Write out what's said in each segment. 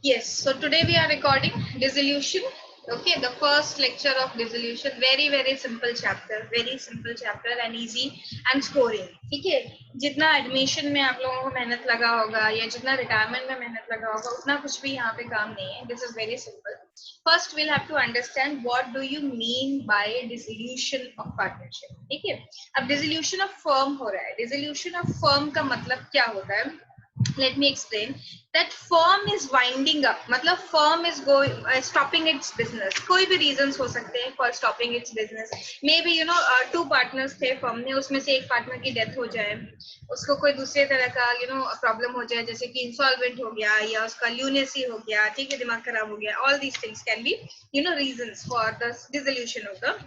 Yes, so today we are recording dissolution. Okay, the first lecture of dissolution. Very simple chapter and easy and scoring. ठीक है, जितना admission में आप लोगों को मेहनत लगा होगा या जितना रिटायरमेंट में मेहनत लगा होगा उतना कुछ भी यहाँ पे काम नहीं है. This is very simple. First, we'll have to understand what do you mean by dissolution of partnership. ठीक है, अब dissolution of firm हो रहा है. Dissolution of firm का मतलब क्या होता है? Let me explain. That firm is winding up, मतलब firm is going stopping its business. कोई भी reasons हो सकते हैं for stopping its business. Maybe you know two partners थे firm में, उसमें से एक partner की death हो जाए, उसको कोई दूसरे तरह का problem हो जाए, जैसे कि insolvent हो गया या उसका lunacy हो गया, ठीक है, दिमाग खराब हो गया. All these things can be reasons for the dissolution of the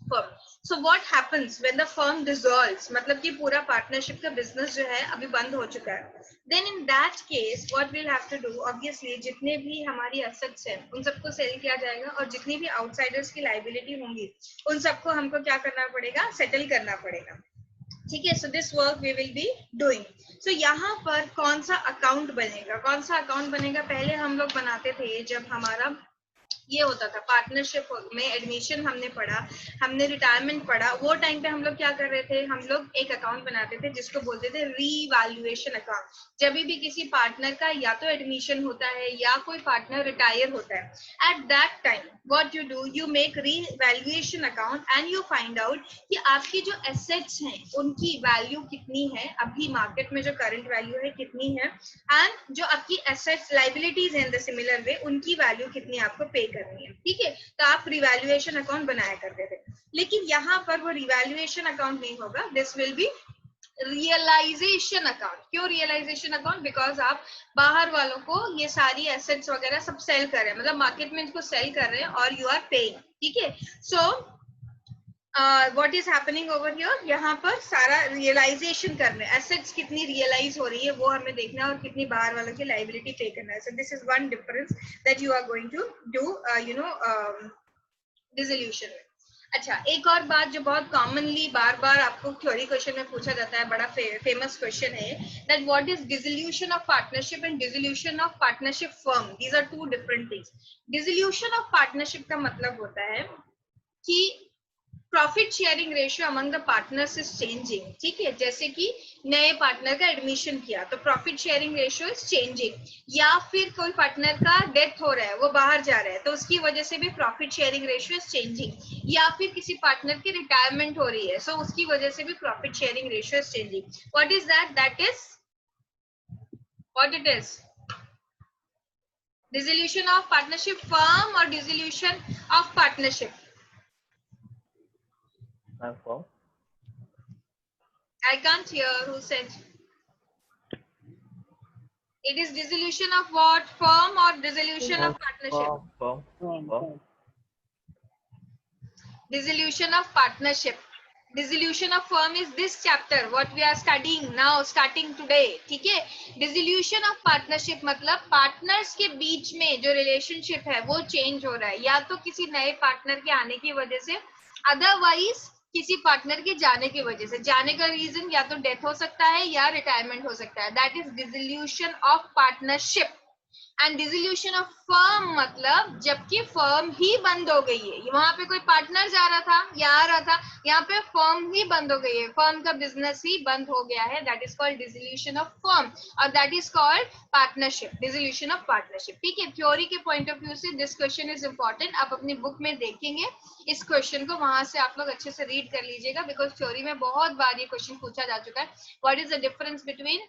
firm. So what happens when the firm dissolves, मतलब कि पूरा partnership का business जो है अभी बंद हो चुका है. Then in that case what we'll have to do, obviously जितने भी हमारी assets हैं उन सबको sell किया जाएगा और जितनी भी outsiders की liability होंगी उन सबको हमको क्या करना पड़ेगा, settle करना पड़ेगा. ठीक है, so this work we will be doing. So यहाँ पर कौन सा account बनेगा, पहले हम लोग बनाते थे जब हमारा ये होता था पार्टनरशिप में एडमिशन हमने पढ़ा, हमने रिटायरमेंट पढ़ा, वो टाइम पे हम लोग क्या कर रहे थे, हम लोग एक अकाउंट बनाते थे जिसको बोलते थे रीवैल्यूएशन अकाउंट. जब भी किसी पार्टनर का या तो एडमिशन होता है या कोई पार्टनर रिटायर होता है, at that time what you do, you make revaluation account and you find out कि आपकी जो एसेट्स हैं उनकी वैल्यू कितनी है, अभी मार्केट में जो करंट वैल्यू है कितनी है, एंड जो आपकी एसेट्स लाइबिलिटीज हैं इन द सिमिलर वे उनकी वैल्यू कितनी आपको पे करनी है. ठीक है, तो आप रिवैल्यूएशन अकाउंट बनाया करते थे. लेकिन यहाँ पर वो रिवैल्यूएशन अकाउंट नहीं होगा, this will be realisation account. क्यों रियलाइजेशन अकाउंट? बिकॉज आप बाहर वालों को ये सारी एसेट्स वगैरह सब सेल कर रहे हैं, मतलब मार्केट में इनको सेल कर रहे हैं और यू आर पेइंग. ठीक है, so what is happening over here, यहाँ पर सारा रियलाइजेशन करना है, एसेट्स कितनी रियलाइज हो रही है वो हमें देखना है और कितनी बाहर वालों की लाइबिलिटी पे करना है. So this is one difference that you are going to do dissolution में. अच्छा, एक और बात जो बहुत कॉमनली बार बार आपको थ्योरी क्वेश्चन में पूछा जाता है, बड़ा फेमस क्वेश्चन है, that what is dissolution of partnership and dissolution of partnership firm. These are two different things. Dissolution of partnership का मतलब होता है कि profit sharing ratio among the partners is changing. ठीक है, जैसे कि नए पार्टनर का एडमिशन किया तो profit sharing ratio is changing, या फिर कोई पार्टनर का डेथ हो रहा है, वो बाहर जा रहा है तो उसकी वजह से भी profit sharing ratio is changing, या फिर किसी पार्टनर की रिटायरमेंट हो रही है सो उसकी वजह से भी profit sharing ratio is changing. What is that? That is what it is, dissolution of partnership firm or dissolution of partnership? Firm. I can't hear. Who said? It is dissolution of what? Firm or dissolution of partnership? Firm. Dissolution of partnership. Dissolution of firm is this chapter what we are studying now, starting today. ठीक है, dissolution of partnership मतलब partners के बीच में जो relationship है वो change हो रहा है, या तो किसी नए पार्टनर के आने की वजह से, अदरवाइज किसी पार्टनर के जाने की वजह से. जाने का रीजन या तो डेथ हो सकता है या रिटायरमेंट हो सकता है. That is dissolution of partnership. And dissolution of firm मतलब जबकि फर्म ही बंद हो गई है, वहां पे कोई पार्टनर जा रहा था या आ रहा था, यहाँ पे फर्म ही बंद हो गई है, फर्म का बिजनेस ही बंद हो गया है. That is called dissolution of firm और that is called partnership, dissolution of partnership. ठीक है, थ्योरी के पॉइंट ऑफ व्यू से दिस क्वेश्चन इज इंपॉर्टेंट. आप अपनी बुक में देखेंगे इस क्वेश्चन को, वहां से आप लोग अच्छे से रीड कर लीजिएगा, बिकॉज थ्योरी में बहुत बार ये क्वेश्चन पूछा जा चुका है. What is the difference between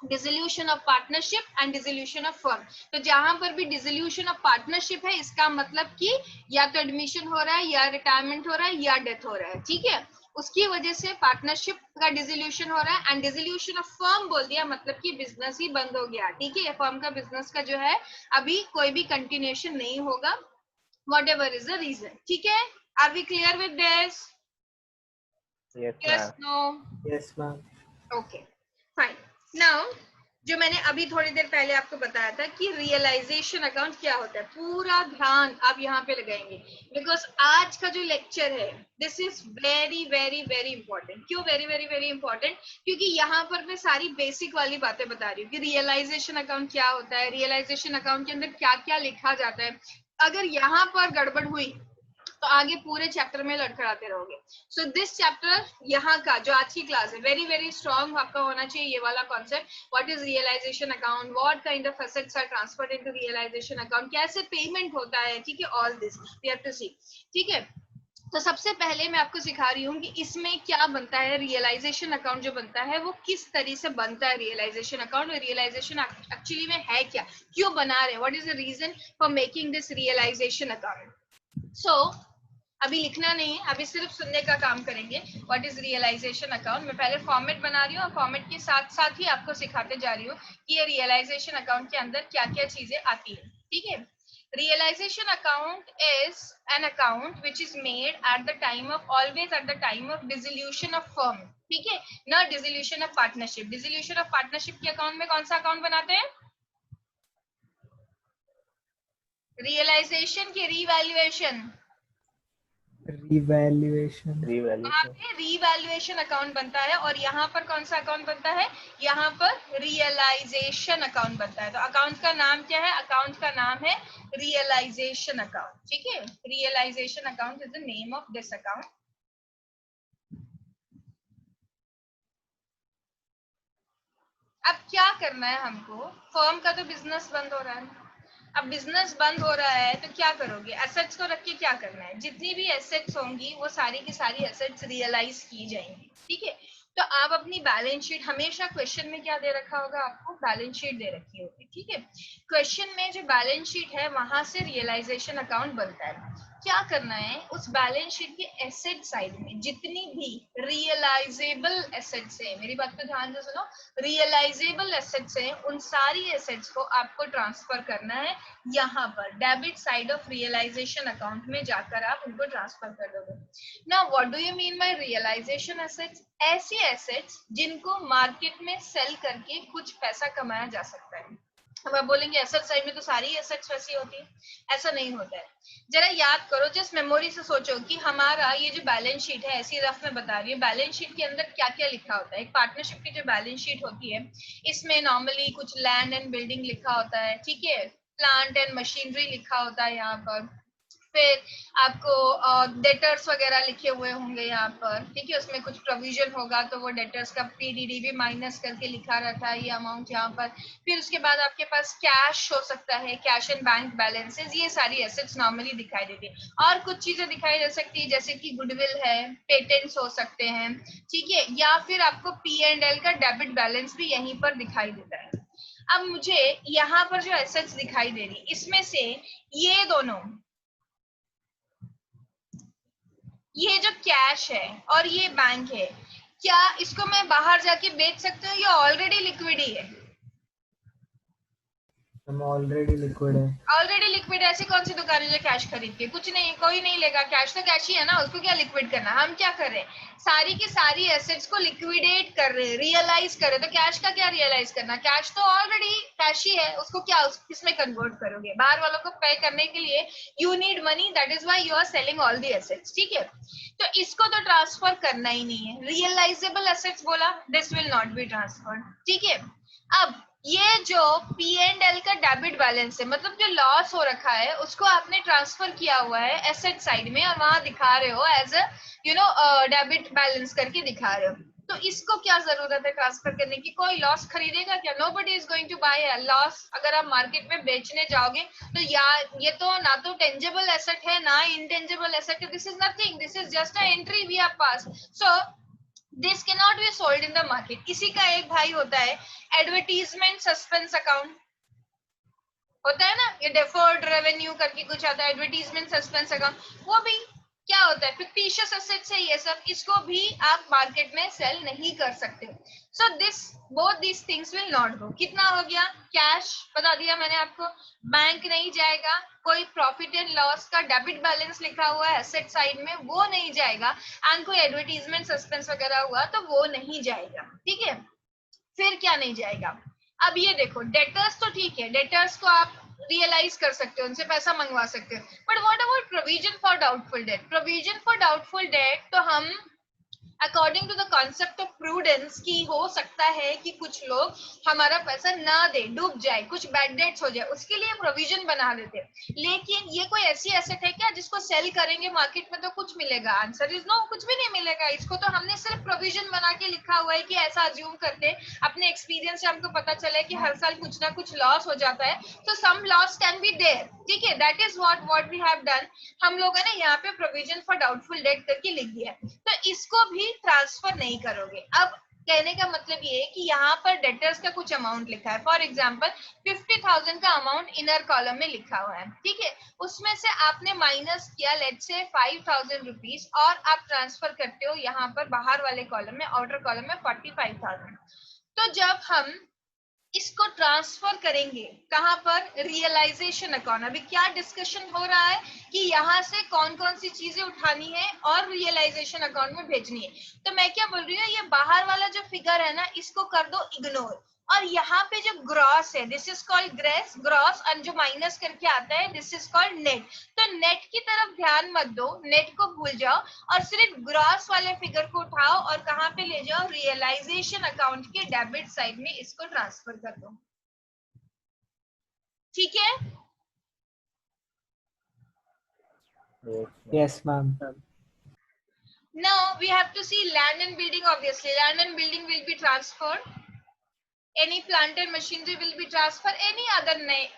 dissolution of partnership and dissolution of firm. तो जहां पर भी डिसोल्यूशन ऑफ पार्टनरशिप है इसका मतलब कि या तो एडमिशन हो रहा है या रिटायरमेंट हो रहा है या डेथ हो रहा है. ठीक है, उसकी वजह से पार्टनरशिप का डिसोल्यूशन हो रहा है. एंड डिसोल्यूशन ऑफ फर्म बोल दिया मतलब कि बिजनेस ही बंद हो गया. ठीक है, फर्म का बिजनेस का जो है अभी कोई भी कंटिन्यूएशन नहीं होगा, whatever is the reason. ठीक है, are we clear with this? Yes, Yes, ma'am. no? Yes, ma'am. Okay, fine. Now जो मैंने अभी थोड़ी देर पहले आपको बताया था कि रियलाइजेशन अकाउंट क्या होता है, पूरा ध्यान आप यहाँ पे लगाएंगे, बिकॉज आज का जो लेक्चर है this is very very very important. क्यों वेरी वेरी वेरी इंपॉर्टेंट? क्योंकि यहाँ पर मैं सारी बेसिक वाली बातें बता रही हूँ कि रियलाइजेशन अकाउंट क्या होता है, रियलाइजेशन अकाउंट के अंदर क्या क्या लिखा जाता है। अगर यहाँ पर गड़बड़ हुई तो आगे पूरे चैप्टर में लड़खड़ाते रहोगे। सो दिस चैप्टर यहाँ का जो आज की क्लास है वेरी वेरी स्ट्रॉन्ग आपका होना चाहिए ये वाला concept. What is realisation account, what kind of assets are transferred into realisation account, कैसे पेमेंट होता है, ठीक है, all this we have to see. ठीक है, तो सबसे पहले मैं आपको सिखा रही हूँ कि इसमें क्या बनता है, रियलाइजेशन अकाउंट जो बनता है वो किस तरह से बनता है रियलाइजेशन अकाउंट, और रियलाइजेशन एक्चुअली में है क्या, क्यों बना रहे, what is the reason for making this realisation account. So अभी लिखना नहीं है, अभी सिर्फ सुनने का काम करेंगे। व्हाट इज रियलाइजेशन अकाउंट, मैं पहले फॉर्मेट बना रही हूँ और फॉर्मेट के साथ साथ ही आपको सिखाते जा रही हूँ कि ये रियलाइजेशन अकाउंट के अंदर क्या क्या चीजें आती है। ठीक है, realization account is an account which is made at the time of, always at the time of dissolution of firm, ठीक है, ना dissolution of partnership। dissolution of partnership के अकाउंट में कौन सा अकाउंट बनाते हैं, रियलाइजेशन की रिवैल्यूएशन, रिवैल्यूएशन वहां पे रिवैल्यूएशन अकाउंट बनता है, और यहाँ पर कौन सा अकाउंट बनता है, यहाँ पर रियलाइजेशन अकाउंट बनता है। तो अकाउंट का नाम क्या है, अकाउंट का नाम है रियलाइजेशन अकाउंट। ठीक है, realisation account is the name of this account. अब क्या करना है हमको, फर्म का तो बिजनेस बंद हो रहा है, अब बिजनेस बंद हो रहा है तो क्या करोगे, एसेट्स को रख के क्या करना है, जितनी भी एसेट्स होंगी वो सारी की सारी एसेट्स रियलाइज की जाएंगी। ठीक है, तो आप अपनी बैलेंस शीट, हमेशा क्वेश्चन में क्या दे रखा होगा आपको, बैलेंस शीट दे रखी होगी। ठीक है, क्वेश्चन में जो बैलेंस शीट है वहां से रियलाइजेशन अकाउंट बनता है। क्या करना है, उस बैलेंस शीट के एसेट साइड में जितनी भी रियलाइजेबल एसेट्स है, मेरी बात को ध्यान से सुनो, रियलाइजेबल एसेट्स हैं, उन सारी एसेट्स को आपको ट्रांसफर करना है यहाँ पर debit side of realisation account में जाकर आप उनको ट्रांसफर कर दोगे। Now what do you mean by realisation assets, ऐसी एसेट्स जिनको मार्केट में सेल करके कुछ पैसा कमाया जा सकता है। अब आप बोलेंगे एसेट साइड में तो सारी एसेट्स वैसी होती है, ऐसा नहीं होता है। जरा याद करो, जस्ट मेमोरी से सोचो कि हमारा ये जो बैलेंस शीट है, ऐसी रफ में बता रही हूँ, बैलेंस शीट के अंदर क्या क्या लिखा होता है। एक पार्टनरशिप की जो बैलेंस शीट होती है इसमें नॉर्मली कुछ लैंड एंड बिल्डिंग लिखा होता है, ठीक है, प्लांट एंड मशीनरी लिखा होता है यहाँ पर, फिर आपको डेटर्स वगैरह लिखे हुए होंगे यहाँ पर, ठीक है, उसमें कुछ प्रोविजन होगा तो वो डेटर्स का पीडीडी भी माइनस करके लिखा रहता है ये अमाउंट यहाँ पर। फिर उसके बाद आपके पास कैश हो सकता है, कैश एंड बैंक बैलेंसेस, ये सारी एसेट्स नॉर्मली दिखाई देती है। और कुछ चीजें दिखाई दे सकती है जैसे कि गुडविल है, पेटेंट्स हो सकते हैं, ठीक है, या फिर आपको P&L का डेबिट बैलेंस भी यहीं पर दिखाई देता है। अब मुझे यहाँ पर जो एसेट्स दिखाई दे रही, इसमें से ये दोनों, ये जो कैश है और ये बैंक है, क्या इसको मैं बाहर जाके बेच सकती हूँ या ऑलरेडी लिक्विड ही है, ऑलरेडी लिक्विड है। Already liquid. ऐसी कौन सी दुकान है जो कैश खरीद के, कुछ नहीं, कोई नहीं लेगा, कैश तो कैश ही है ना, उसको क्या लिक्विड करना। हम क्या कर रहे हैं, सारी की सारी एसेट्स को लिक्विडेट कर रहे हैं, रियलाइज कर रहे हैं। तो कैश का क्या रियलाइज करना, कैश तो ऑलरेडी कैश ही है, उसको क्या किसमें कन्वर्ट करोगे, बाहर वालों को पे करने के लिए you need money, that is why you are selling all the assets. ठीक है, तो इसको तो ट्रांसफर करना ही नहीं है, रियलाइजेबल एसेट्स बोला, this will not be transferred. ठीक है, अब ये जो P&L का डेबिट बैलेंस है, मतलब जो लॉस हो रखा है उसको आपने ट्रांसफर किया हुआ है एसेट साइड में और वहां दिखा रहे हो एज अ डेबिट बैलेंस करके दिखा रहे हो। तो इसको क्या जरूरत है ट्रांसफर करने की, कोई लॉस खरीदेगा क्या, nobody is going to buy a loss. अगर आप मार्केट में बेचने जाओगे तो ये तो ना तो टेंजेबल एसेट है ना इंटेंजेबल एसेट है, this is nothing, this is just a entry we have pass, so this can not be sold in the market. इसी का एक भाई होता है एडवर्टीजमेंट सस्पेंस अकाउंट, होता है ना, ये डेफर्ड रेवेन्यू करके कुछ आता है, एडवर्टीजमेंट सस्पेंस अकाउंट, वो भी क्या होता है, फिक्टिशियस एसेट्स है ये सब, इसको भी आप मार्केट में सेल नहीं कर सकते। So this both these things will not go. कितना हो गया, कैश बता दिया मैंने आपको, बैंक नहीं जाएगा, कोई प्रॉफिट एंड लॉस का डेबिट बैलेंस लिखा हुआ है एसेट साइड में वो नहीं जाएगा, एंड कोई एडवर्टीजमेंट सस्पेंस वगैरह हुआ तो वो नहीं जाएगा। ठीक है, फिर क्या नहीं जाएगा, अब ये देखो डेटर्स तो ठीक है, डेटर्स को आप रियलाइज कर सकते हो, उनसे पैसा मंगवा सकते हो, but what about provision for doubtful debt? Provision for doubtful debt तो हम according to the concept of prudence की हो सकता है कि कुछ लोग हमारा पैसा ना दे, डूब जाए, कुछ बैड डेट्स हो जाए, उसके लिए प्रोविजन बना देते। लेकिन ये कोई ऐसी एसेट है क्या जिसको सेल करेंगे मार्केट में तो कुछ मिलेगा? आंसर इज नो, कुछ भी नहीं मिलेगा। इसको तो हमने सिर्फ प्रोविजन बना के लिखा हुआ है कि ऐसा अज्यूम करते, अपने एक्सपीरियंस से हमको पता चला कि हर साल कुछ ना कुछ लॉस हो जाता है, तो some loss can be there, ठीक है, that is what we have done. हम लोगों ने यहाँ पे प्रोविजन फॉर डाउटफुल डेट करके लिख दिया है, तो इसको भी ट्रांसफर नहीं करोगे। अब कहने का मतलब ये है कि यहाँ पर डेटर्स का कुछ अमाउंट लिखा है, फॉर एग्जांपल 50,000 का अमाउंट इनर कॉलम में लिखा हुआ है, ठीक है, उसमें से आपने माइनस किया लेट्स से 5,000 रुपीज और आप ट्रांसफर करते हो यहाँ पर बाहर वाले कॉलम में, आउटर कॉलम में 45,000। तो जब हम इसको ट्रांसफर करेंगे कहां पर? Realisation account. अभी क्या डिस्कशन हो रहा है कि यहाँ से कौन कौन सी चीजें उठानी है और रियलाइजेशन अकाउंट में भेजनी है। तो मैं क्या बोल रही हूँ, ये बाहर वाला जो फिगर है ना, इसको कर दो इग्नोर, और यहाँ पे जो ग्रॉस है दिस इज कॉल्ड ग्रॉस, और जो माइनस करके आता है दिस इज कॉल्ड नेट। तो नेट की तरफ ध्यान मत दो, नेट को भूल जाओ और सिर्फ ग्रॉस वाले फिगर को उठाओ और कहां पे ले जाओ? रियलाइजेशन अकाउंट के डेबिट साइड में इसको ट्रांसफर कर दो, ठीक है? Yes, ma'am. Now we have to see land and building. Obviously land and building will be transferred, any plant and machinery will be transferred, any other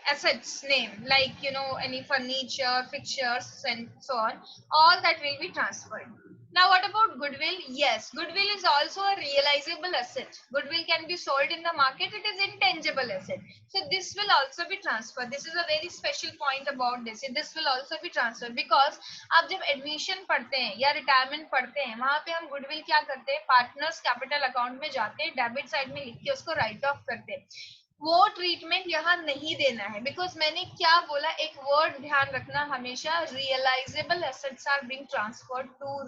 assets name like any furniture, fixtures and so on, all that will be transferred. Now what about goodwill? Yes, goodwill is also a realizable asset. Goodwill can be sold in the market, it is intangible asset, so this will also be transferred. This is a very special point about this will also be transferred, because आप जब admission पढ़ते हैं या retirement पढ़ते हैं, वहां पे हम गुडविल क्या करते हैं? पार्टनर्स कैपिटल अकाउंट में जाते हैं, डेबिट साइड में लिख के उसको राइट ऑफ करते हैं। वो ट्रीटमेंट यहाँ नहीं देना है, बिकॉज मैंने क्या बोला, एक वर्ड ध्यान रखना हमेशा, realisable assets are being transferred to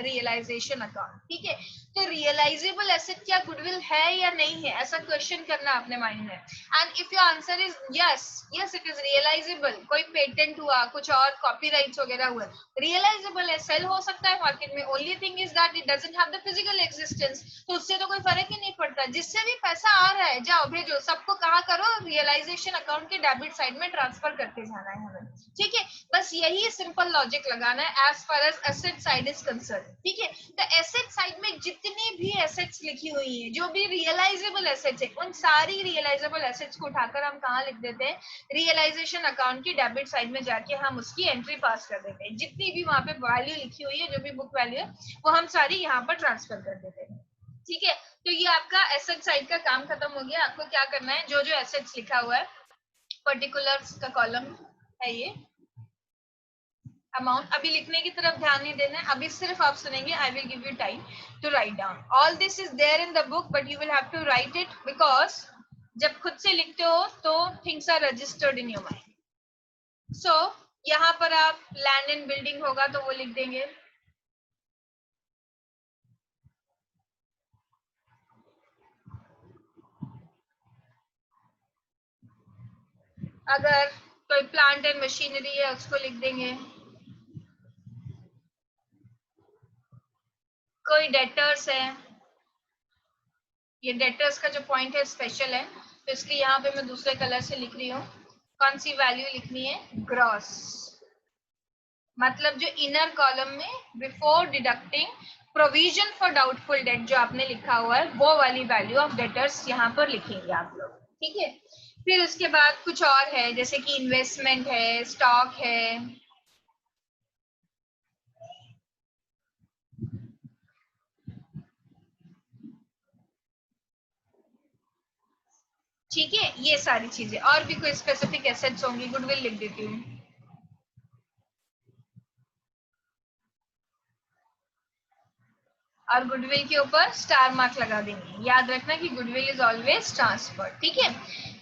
realisation account, ठीक है? तो रियलाइजेबल एसेट क्या गुडविल है या नहीं है, ऐसा क्वेश्चन करना अपने माइंड में। And if your answer is yes, yes it is realisable, कोई पेटेंट हुआ, कुछ और कॉपीराइट्स वगैरह हुआ, रियलाइजेबल है, सेल हो सकता है मार्केट में, only thing is that it doesn't have the physical existence, तो उससे तो कोई फर्क ही नहीं पड़ता। जिससे भी पैसा आ रहा है जाओ भेजो, सबको कहा करो रियलाइजेशन अकाउंट के डेबिट साइड में ट्रांसफर करते जाना है हमें, ठीक है? बस यही सिंपल लॉजिक लगाना है as far as asset side is concern, ठीक है? तो एसेट साइड में जितनी भी एसेट्स लिखी हुई है, जो भी रियलाइजेबल एसेट्स है, उन सारी रियलाइजेबल एसेट्स को उठाकर हम कहाँ लिख देते हैं? रियलाइजेशन अकाउंट की डेबिट साइड में जाके हम उसकी एंट्री पास कर देते हैं। जितनी भी वहां पे वैल्यू लिखी हुई है, जो भी बुक वैल्यू है, वो हम सारी यहाँ पर ट्रांसफर कर देते हैं, ठीक है? तो ये आपका एसेट साइड का काम खत्म हो गया। आपको क्या करना है, जो जो एसेट्स लिखा हुआ है, पर्टिकुलर्स का कॉलम है ये, अमाउंट अभी लिखने की तरफ ध्यान नहीं देना है, अभी सिर्फ आप सुनेंगे। I will give you time to write down, all this is there in the book but you will have to write it, because जब खुद से लिखते हो तो things are registered in your mind. So यहाँ पर आप लैंड एंड बिल्डिंग होगा तो वो लिख देंगे, अगर कोई प्लांट एंड मशीनरी है उसको लिख देंगे, कोई डेटर्स है, ये डेटर्स का जो पॉइंट है स्पेशल है, तो इसलिए यहाँ पे मैं दूसरे कलर से लिख रही हूँ। कौन सी वैल्यू लिखनी है? ग्रॉस, मतलब जो इनर कॉलम में before deducting provision for doubtful date जो आपने लिखा हुआ है, वो वाली वैल्यू ऑफ डेटर्स यहाँ पर लिखेंगे आप लोग, ठीक है? फिर उसके बाद कुछ और है, जैसे कि इन्वेस्टमेंट है, स्टॉक है, ठीक है? ये सारी चीजें, और भी कोई स्पेसिफिक एसेट्स होंगी, गुडविल लिख देती हूँ, और गुडविल के ऊपर स्टार मार्क लगा देंगे। याद रखना कि गुडविल इज ऑलवेज ट्रांसफर, ठीक है?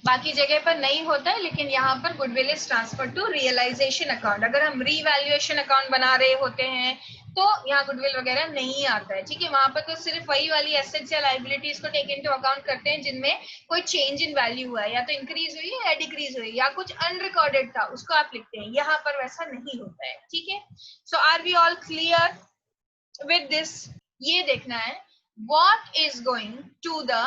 बाकी जगह पर नहीं होता है, लेकिन यहाँ पर goodwill is transfer to realisation account. अगर हम रीवैल्यूएशन अकाउंट बना रहे होते हैं तो यहाँ गुडविल वगैरह नहीं आता है, ठीक है। वहां पर तो सिर्फ वही वाली एसेट्स या लाइबिलिटीज को टेक इनटू अकाउंट करते हैं जिनमें कोई चेंज इन वैल्यू हुआ है, या तो इंक्रीज हुई है या डिक्रीज हुई या कुछ अनरिकॉर्डेड था उसको आप लिखते हैं। यहाँ पर वैसा नहीं होता है, ठीक है। So are we all clear with this? ये देखना है what is going to the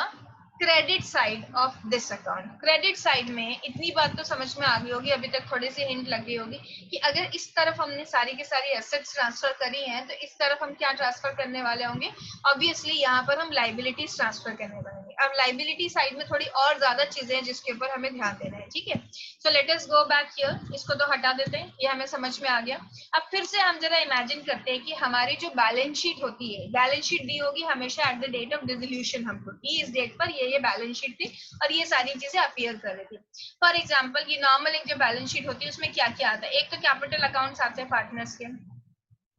credit side of this account. Credit side में इतनी बात तो समझ में आ गई होगी, अभी तक थोड़ी सी हिंट लग गई होगी कि अगर इस तरफ हमने सारी की सारी एसेट्स ट्रांसफर करी हैं तो इस तरफ हम क्या ट्रांसफर करने वाले होंगे? ऑब्वियसली यहाँ पर हम लाइबिलिटीज ट्रांसफर करने वाले होंगे। अब लाइबिलिटी साइड में थोड़ी और ज्यादा चीजें हैं जिसके ऊपर हमें ध्यान देना है, ठीक है। So let us go back here, इसको तो हटा देते हैं, ये हमें समझ में आ गया। अब फिर से हम जरा इमेजिन करते हैं कि हमारी जो बैलेंस शीट होती है, बैलेंस शीट दी होगी हमेशा at the date of dissolution हमको, कि इस डेट पर ये बैलेंस शीट थी और ये सारी चीजें अपीयर कर रही थी। फॉर एग्जांपल ये नॉर्मल एक जो बैलेंस शीट होती है उसमें क्या क्या आता है? एक तो कैपिटल अकाउंट्स आते हैं पार्टनर्स के,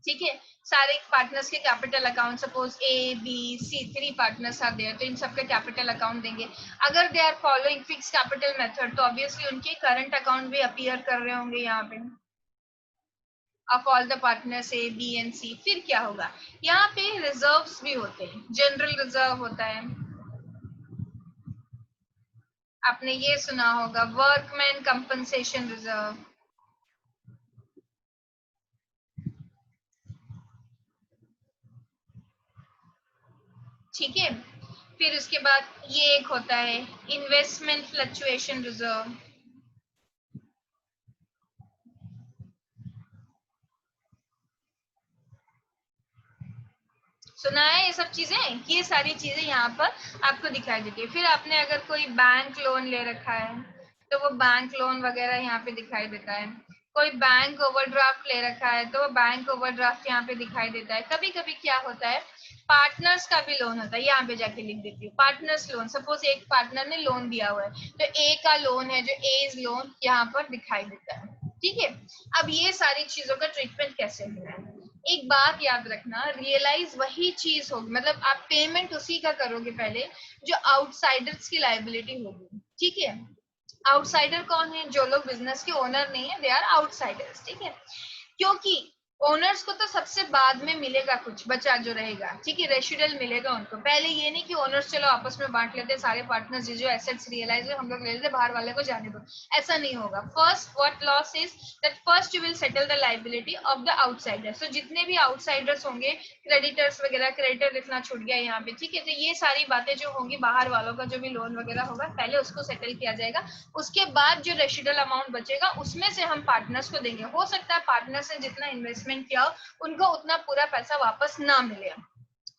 ठीक है। सारे पार्टनर्स के capital account, suppose A B C 3 partners are there, तो इन सबके कैपिटल अकाउंट देंगे। अगर they are following fixed capital method तो ऑब्वियसली उनके करंट अकाउंट भी अपीयर कर रहे होंगे यहाँ पे of all the partners A B and C. फिर क्या होगा? यहाँ पे रिजर्व्स भी होते हैं, जनरल रिजर्व होता है, आपने ये सुना होगा वर्कमैन कंपनसेशन रिजर्व, ठीक है। फिर उसके बाद ये एक होता है इन्वेस्टमेंट फ्लक्चुएशन रिजर्व, सुना है ये सब चीजें? ये सारी चीजें यहाँ पर आपको दिखाई देती है। फिर आपने अगर कोई बैंक लोन ले रखा है तो वो बैंक लोन वगैरह यहाँ पे दिखाई देता है। कोई बैंक ओवरड्राफ्ट ले रखा है तो वो बैंक ओवरड्राफ्ट यहाँ पे दिखाई देता है। कभी कभी क्या होता है पार्टनर्स का भी लोन होता है, यहाँ पे जाके लिख देती हूँ पार्टनर्स लोन। सपोज एक पार्टनर ने लोन दिया हुआ है तो ए का लोन है जो एज लोन यहाँ पर दिखाई देता है, ठीक है। अब ये सारी चीजों का ट्रीटमेंट कैसे होना है? एक बात याद रखना, रियलाइज वही चीज होगी, मतलब आप पेमेंट उसी का करोगे पहले जो आउटसाइडर्स की लायबिलिटी होगी, ठीक है। आउटसाइडर कौन है? जो लोग बिजनेस के ओनर नहीं है, दे आर आउटसाइडर्स, ठीक है। क्योंकि ओनर्स को तो सबसे बाद में मिलेगा कुछ बचा जो रहेगा, ठीक है, रेसिडुअल मिलेगा उनको। पहले ये नहीं कि ओनर्स चलो आपस में बांट लेते, सारे पार्टनर्स जो एसेट्स रियलाइज हुए हम लोग ले लेते, बाहर वाले को जाने दो, ऐसा नहीं होगा। First what loss is that first you will settle the liability of the outsider. So जितने भी आउटसाइडर्स होंगे, क्रेडिटर्स वगैरह, क्रेडिटर लिखना छूट गया यहाँ पे, ठीक है। तो ये सारी बातें जो होंगी, बाहर वालों का जो भी लोन वगैरह होगा पहले उसको सेटल किया जाएगा। उसके बाद जो रेसिडुअल अमाउंट बचेगा उसमें से हम पार्टनर्स को देंगे। हो सकता है पार्टनर्स ने जितना इन्वेस्टमेंट किया उनको उतना पूरा पैसा वापस ना मिले,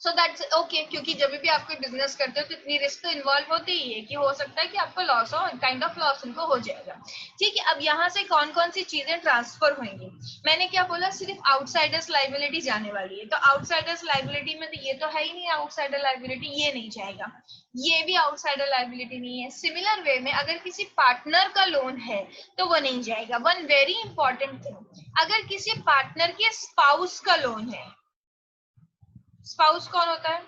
सो दैट्स ओके। क्योंकि जब भी आप कोई बिजनेस करते हो तो इतनी रिस्क तो इन्वॉल्व होती ही है कि हो सकता है कि आपको लॉस हो, काइंड ऑफ लॉस उनको हो जाएगा, ठीक है। अब यहाँ से कौन कौन सी चीजें ट्रांसफर होंगी? मैंने क्या बोला? सिर्फ आउटसाइडर्स लाइबिलिटी जाने वाली है। तो आउटसाइडर्स लाइबिलिटी में तो ये तो है ही नहीं, आउटसाइडर लाइबिलिटी ये नहीं जाएगा, ये भी आउटसाइडर लाइबिलिटी नहीं है। सिमिलर वे में अगर किसी पार्टनर का लोन है तो वो नहीं जाएगा। वन वेरी इंपॉर्टेंट थिंग, अगर किसी पार्टनर के स्पाउस का लोन है, स्पाउस कौन होता है?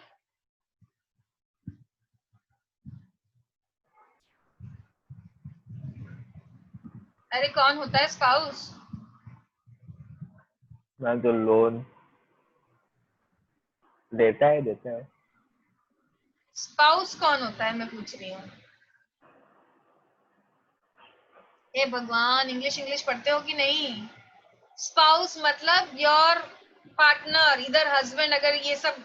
अरे कौन होता है स्पाउस? मैं जो लोन देता है स्पाउस कौन होता है मैं पूछ रही हूँ। हे भगवान, इंग्लिश इंग्लिश पढ़ते हो कि नहीं? स्पाउस मतलब योर पार्टनर, इधर हस्बैंड। अगर ये सब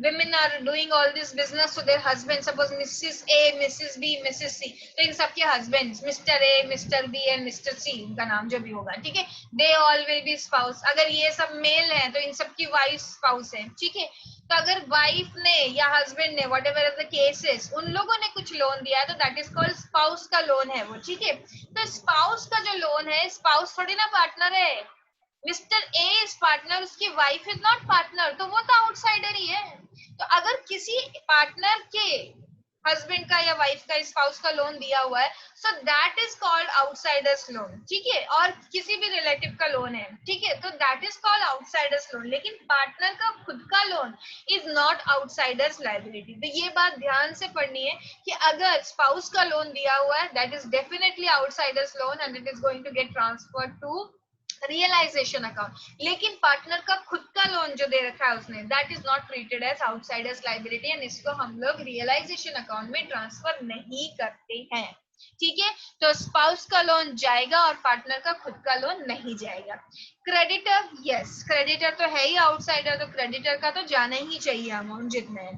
women are doing all this business to their husband, suppose Mrs. A, Mrs. B, Mrs. C, तो इन सबके husbands Mr. A, Mr. B and Mr. C, उनका नाम जो भी होगा, ठीक है, they all will be spouse। अगर ये सब मेल हैं तो इन सबकी वाइफ स्पाउस है, ठीक है। तो अगर वाइफ ने या हस्बैंड ने, वट एवर द केसेस, उन लोगों ने कुछ लोन दिया है तो दैट इज कॉल्ड स्पाउस का लोन है वो, ठीक है। तो स्पाउस का जो लोन है, स्पाउस थोड़ी ना पार्टनर है। मिस्टर ए इज पार्टनर, उसकी वाइफ इज नॉट पार्टनर, तो वो तो आउटसाइडर ही है। तो अगर किसी पार्टनर के हस्बैंड का या वाइफ का, स्पाउस का लोन दिया हुआ है, so that is called outsiders loan, ठीक है। और किसी भी रिलेटिव का लोन है, ठीक है, तो that is called outsiders loan. लेकिन पार्टनर का खुद का loan is not outsiders liability. तो ये बात ध्यान से पढ़नी है कि अगर स्पाउस का लोन दिया हुआ है that is definitely outsiders loan and it is going to get transferred to realisation account, लेकिन पार्टनर का खुद का लोन जो दे रखा है उसने, that is not treated as outsiders liability and इसको हम लोग रियलाइजेशन अकाउंट में ट्रांसफर नहीं करते हैं। ठीक है, तो स्पाउस का लोन जाएगा और पार्टनर का खुद का लोन नहीं जाएगा। क्रेडिटर, यस क्रेडिटर तो है ही आउटसाइडर, तो क्रेडिटर का तो जाना ही चाहिए अमाउंट जितना है।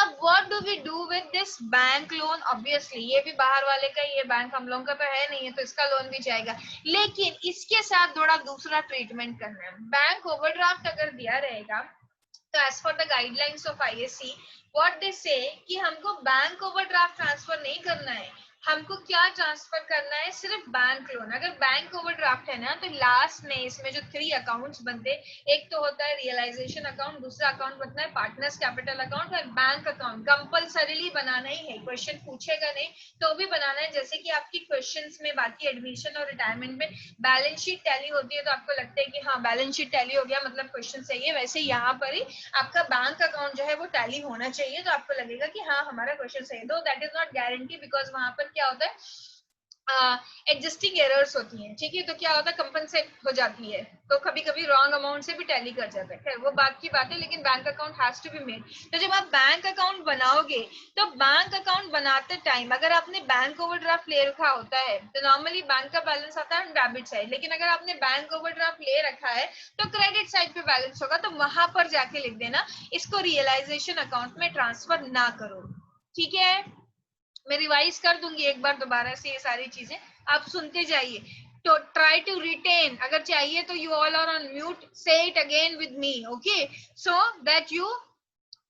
अब what do we do with this bank loan? Obviously ये भी बाहर वाले का, ये बैंक हम लोगों का तो है नहीं है, तो इसका लोन भी जाएगा, लेकिन इसके साथ थोड़ा दूसरा ट्रीटमेंट करना है। बैंक ओवरड्राफ्ट अगर दिया रहेगा तो as per the guidelines of ISC what they say कि हमको बैंक ओवरड्राफ्ट ट्रांसफर नहीं करना है, हमको क्या ट्रांसफर करना है, सिर्फ बैंक लोन। अगर बैंक ओवरड्राफ्ट है ना, तो लास्ट में इसमें जो 3 अकाउंट्स बनते, एक तो होता है रियलाइजेशन अकाउंट, दूसरा अकाउंट बनता है पार्टनर्स कैपिटल अकाउंट, और बैंक अकाउंट कंपल्सरीली बनाना ही है, क्वेश्चन पूछेगा नहीं तो भी बनाना है। जैसे कि आपकी क्वेश्चंस में बाकी एडमिशन और रिटायरमेंट में बैलेंस शीट टैली होती है, तो आपको लगता है कि हाँ बैलेंस शीट टैली हो गया मतलब क्वेश्चन सही है, वैसे यहाँ पर ही आपका बैंक अकाउंट जो है वो टैली होना चाहिए, तो आपको लगेगा कि हाँ हमारा क्वेश्चन सही है। दो that is not guarantee, because वहां पर क्या होता है, एडजस्टिंग एरर्स होती हैं। ठीक है, तो क्या होता है, कंपनसेट हो जाती है, तो कभी कभी रॉन्ग अमाउंट से भी टैली कर जाता है, खैर वो बात की बात है, लेकिन bank account has to be made. तो जब आप बैंक अकाउंट बनाओगे, तो बैंक अकाउंट बनाते टाइम अगर आपने बैंक ओवरड्राफ्ट ले रखा होता है, तो नॉर्मली बैंक का बैलेंस आता है डेबिट साइड, लेकिन अगर आपने बैंक ओवरड्राफ्ट ले रखा है तो क्रेडिट साइड पे बैलेंस होगा, तो वहां पर जाके लिख देना इसको रियलाइजेशन अकाउंट में ट्रांसफर ना करो। ठीक है, मैं रिवाइज कर दूंगी एक बार दोबारा से ये सारी चीजें, आप सुनते जाइए। तो ट्राई टू रिटेन, अगर चाहिए तो you all are on mute, say it again with me, okay, so that you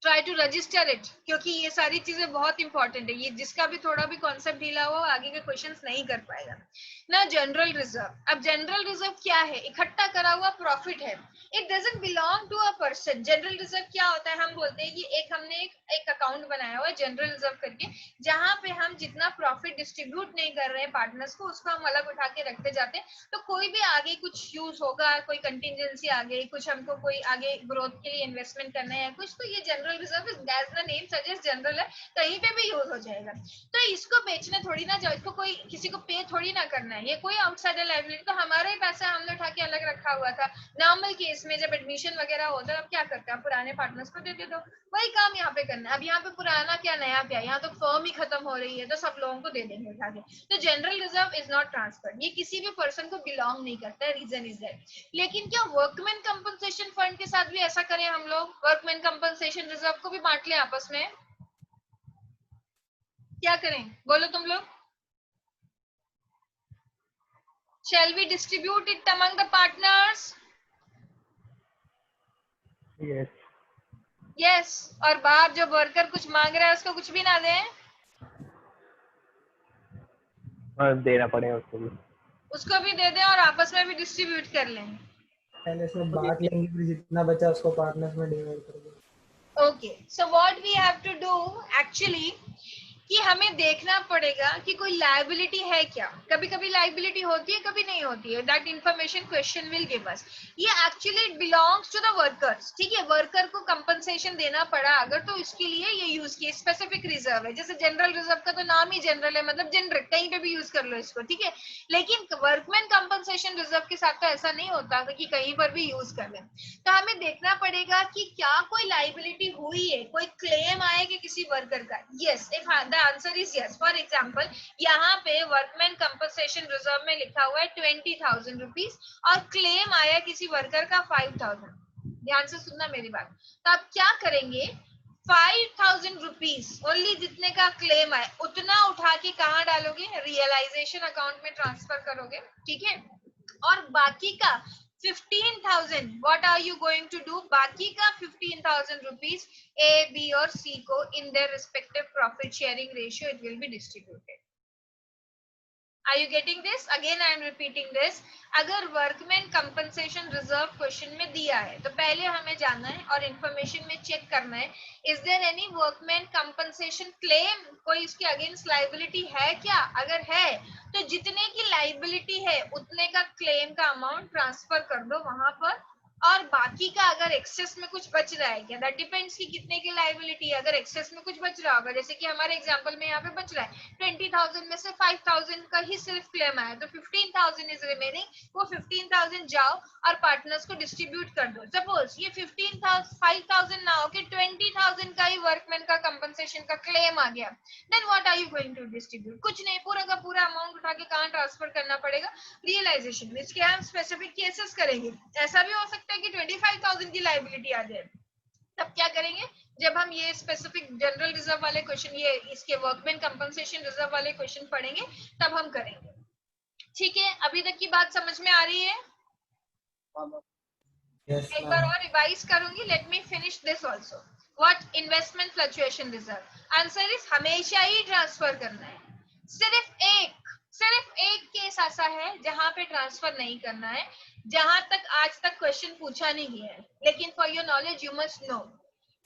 try to register it, क्योंकि ये सारी चीजें बहुत इंपॉर्टेंट है, ये जिसका भी थोड़ा भी कॉन्सेप्ट ढीला हो आगे के क्वेश्चंस नहीं कर पाएगा ना। जनरल रिजर्व, अब जनरल रिजर्व क्या है, इकट्ठा करा हुआ प्रॉफिट है, it doesn't belong to a person. General reserve क्या होता है, हम बोलते हैं कि हमने एक अकाउंट बनाया हुआ है जनरल रिजर्व करके, जहां पे हम जितना प्रॉफिट डिस्ट्रीब्यूट नहीं कर रहे हैं पार्टनर्स को, उसको हम अलग उठा के रखते जाते हैं, तो कोई भी आगे कुछ यूज होगा, कोई कंटिजेंसी आ गई, कुछ हमको कोई आगे ग्रोथ के लिए इन्वेस्टमेंट करना है कुछ, तो ये general reserve as the name suggest general है, कहीं पे भी यूज हो जाएगा। तो इसको बेचने थोड़ी ना जाओ, इसको कोई किसी को पे थोड़ी ना करना है, ये कोई आउटसाइडर लायबिलिटी, तो हमारा ही पैसा हमने उठा के अलग रखा हुआ था। नॉर्मल केस में जब एडमिशन वगैरह होता है, अब क्या करते हैं, पुराने पार्टनर्स को दे दे दो, वही काम यहाँ पे करना है। अब यहाँ पे पुराना क्या नया क्या, यहाँ तो फर्म ही खत्म हो रही है, तो सब लोगों को दे देंगे उठा के। तो general reserve is not transferred, ये किसी भी पर्सन को बिलोंग नहीं करता है, रीजन इज दैट। लेकिन क्या वर्कमैन कंपनसेशन फंड के साथ भी ऐसा करें हम लोग, वर्कमैन कंपनसेशन रिजर्व को भी बांट लें आपस में, क्या करें बोलो तुम लोग? Shall we distribute it among the partners? Yes. Yes. और बाहर जो वर्कर कुछ मांग रहा है उसको कुछ भी ना दें, देना पड़ेगा उसको भी। उसको भी दे दें और आपस में भी डिस्ट्रीब्यूट कर लें। पहले से बांट लेंगे, फिर जितना बचा उसको पार्टनर्स में डिवाइड कर देंगे। Okay, so what we have to do actually कि हमें देखना पड़ेगा कि कोई लायबिलिटी है क्या, कभी कभी लायबिलिटी होती है कभी नहीं होती है, that information question will give us. ये actually it belongs to the workers, ठीक है, वर्कर को कंपनसेशन देना पड़ा अगर, तो इसके लिए ये यूज किया, स्पेसिफिक रिजर्व है, जैसे जनरल रिजर्व का तो नाम ही जनरल है, मतलब जनरिक, कहीं पे भी यूज कर लो इसको, ठीक है। लेकिन वर्कमैन कंपनसेशन रिजर्व के साथ तो ऐसा नहीं होता कि कहीं पर भी यूज कर ले, तो हमें देखना पड़ेगा कि क्या कोई लायबिलिटी हुई है, कोई क्लेम आएगा किसी वर्कर का। Yes, if the answer is yes, for example यहाँ पे वर्कमैन कंपनसेशन रिजर्व में लिखा हुआ है 20,000 रुपीज और क्लेम आया किसी वर्कर का 5,000, ध्यान से सुनना मेरी बात, तो आप क्या करेंगे, 5,000 रुपीज ओनली जितने का क्लेम आए उतना उठा के कहाँ डालोगे, रियलाइजेशन अकाउंट में ट्रांसफर करोगे, ठीक है। और बाकी का 15,000 what are you going to do, बाकी का 15,000 rupees A, B और C को in their respective profit sharing ratio it will be distributed. Are you getting this? Again I am repeating this. अगर वर्कमैन कंपनसेशन रिजर्व क्वेश्चन में दिया है तो पहले हमें जानना है और इंफॉर्मेशन में चेक करना है, is there any workman compensation claim, कोई इसके अगेंस्ट लायबिलिटी है क्या, अगर है तो जितने की लायबिलिटी है उतने का क्लेम का अमाउंट ट्रांसफर कर दो वहां पर, और बाकी का अगर एक्सेस में कुछ बच रहा है क्या, दैट डिपेंड्स कि कितने की लाइबिलिटी है। अगर एक्सेस में कुछ बच रहा होगा, जैसे कि हमारे एग्जांपल में यहाँ पे बच रहा है 20,000 में से 5,000 का ही सिर्फ क्लेम आया, तो 15,000 इज रिमेनिंग, वो 15,000 जाओ और पार्टनर्स को डिस्ट्रीब्यूट कर दो। सपोज ये 5,000 ना हो कि 20,000 का ही वर्कमैन का कंपनसेशन का क्लेम आ गया, then what are you going to distribute? कुछ नहीं, पूरा का पूरा अमाउंट उठा के कहाँ ट्रांसफर करना पड़ेगा? रियलाइजेशन में। इसके हम स्पेसिफिक केसेस करेंगे। ऐसा भी हो सकता है कि 25,000 की लाइबिलिटी आ जाए, तब क्या करेंगे? जब हम ये स्पेसिफिक जनरल रिजर्व वाले क्वेश्चन, ये इसके वर्कमैन कंपनसेशन रिजर्व वाले क्वेश्चन पढ़ेंगे, तब हम करेंगे। ठीक है, अभी तक की बात समझ में आ रही है? Yes, एक बार ma'am. और रिवाइज करूंगी। Let me finish this also. What investment fluctuation reserve? Answer is हमेशा ही ट्रांसफर करना है। सिर्फ एक केस ऐसा है जहां पे ट्रांसफर नहीं करना है, जहां तक आज तक क्वेश्चन पूछा नहीं गया है, लेकिन for your knowledge you must know,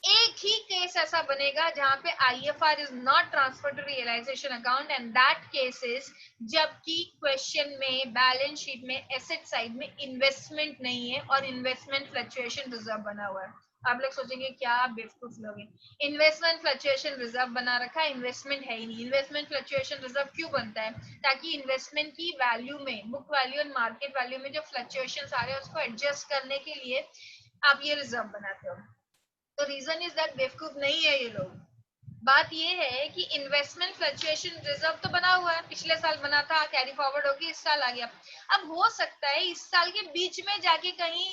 एक ही केस ऐसा बनेगा जहां पे IFR is not transfer to realisation account, and that case is जबकि क्वेश्चन में बैलेंस शीट में एसेट साइड में इन्वेस्टमेंट नहीं है और इन्वेस्टमेंट फ्लक्चुएशन रिजर्व बना हुआ है। आप लोग सोचेंगे क्या बेवकूफ लोग हैं, इन्वेस्टमेंट फ्लक्चुएशन रिजर्व बना रखा है, इन्वेस्टमेंट है ही नहीं। इन्वेस्टमेंट फ्लक्चुएशन रिजर्व क्यों बनता है? ताकि इन्वेस्टमेंट की वैल्यू में, बुक वैल्यू और मार्केट वैल्यू में जो फ्लक्चुएशन आ रहे हैं उसको एडजस्ट करने के लिए आप ये रिजर्व बनाते हो। तो रीजन इज दैट बेवकूफ नहीं है ये लोग। बात ये है कि इन्वेस्टमेंट फ्लक्चुएशन रिजर्व तो बना हुआ है, पिछले साल बना था, कैरी फॉरवर्ड होगी, इस साल आ गया। अब हो सकता है इस साल के बीच में जाके कहीं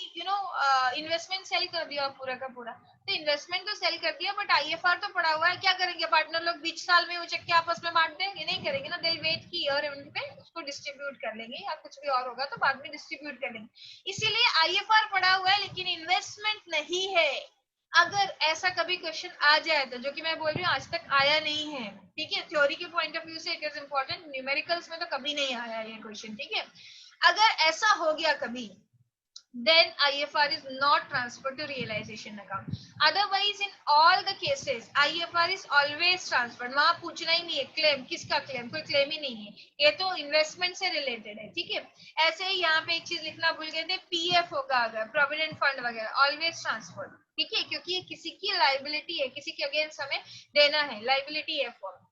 इन्वेस्टमेंट सेल कर दिया पूरा का पूरा, तो इन्वेस्टमेंट तो सेल कर दिया बट आईएफआर तो पड़ा हुआ है। क्या करेंगे पार्टनर लोग? बीच साल में उचक के आपस में बांट देंगे? नहीं करेंगे ना, दिल वेट की ईयर एंड पे उसको डिस्ट्रीब्यूट कर लेंगे, या कुछ भी और होगा तो बाद में डिस्ट्रीब्यूट कर लेंगे। इसीलिए आईएफआर पड़ा हुआ है लेकिन इन्वेस्टमेंट नहीं है। अगर ऐसा कभी क्वेश्चन आ जाए तो, जो कि मैं बोल रही हूँ आज तक आया नहीं है, ठीक है, थ्योरी के पॉइंट ऑफ व्यू से इट इज इंपॉर्टेंट, न्यूमेरिकल्स में तो कभी नहीं आया ये क्वेश्चन, ठीक है। अगर ऐसा हो गया कभी, then IFR is not transferred to realization account. Otherwise, in all the cases, IFR is always transferred. वहां पूछना ही नहीं है क्लेम किसका, क्लेम कोई क्लेम ही नहीं है, ये तो इन्वेस्टमेंट से रिलेटेड है, ठीक है। ऐसे ही यहाँ पे एक चीज लिखना भूल गए थे, पीएफ होगा अगर प्रोविडेंट फंड वगैरह, ऑलवेज ट्रांसफर्ड, ठीक है, क्योंकि ये किसी की लाइबिलिटी है, किसी के अगेंस्ट हमें देना है, लाइबिलिटी है फॉर्म,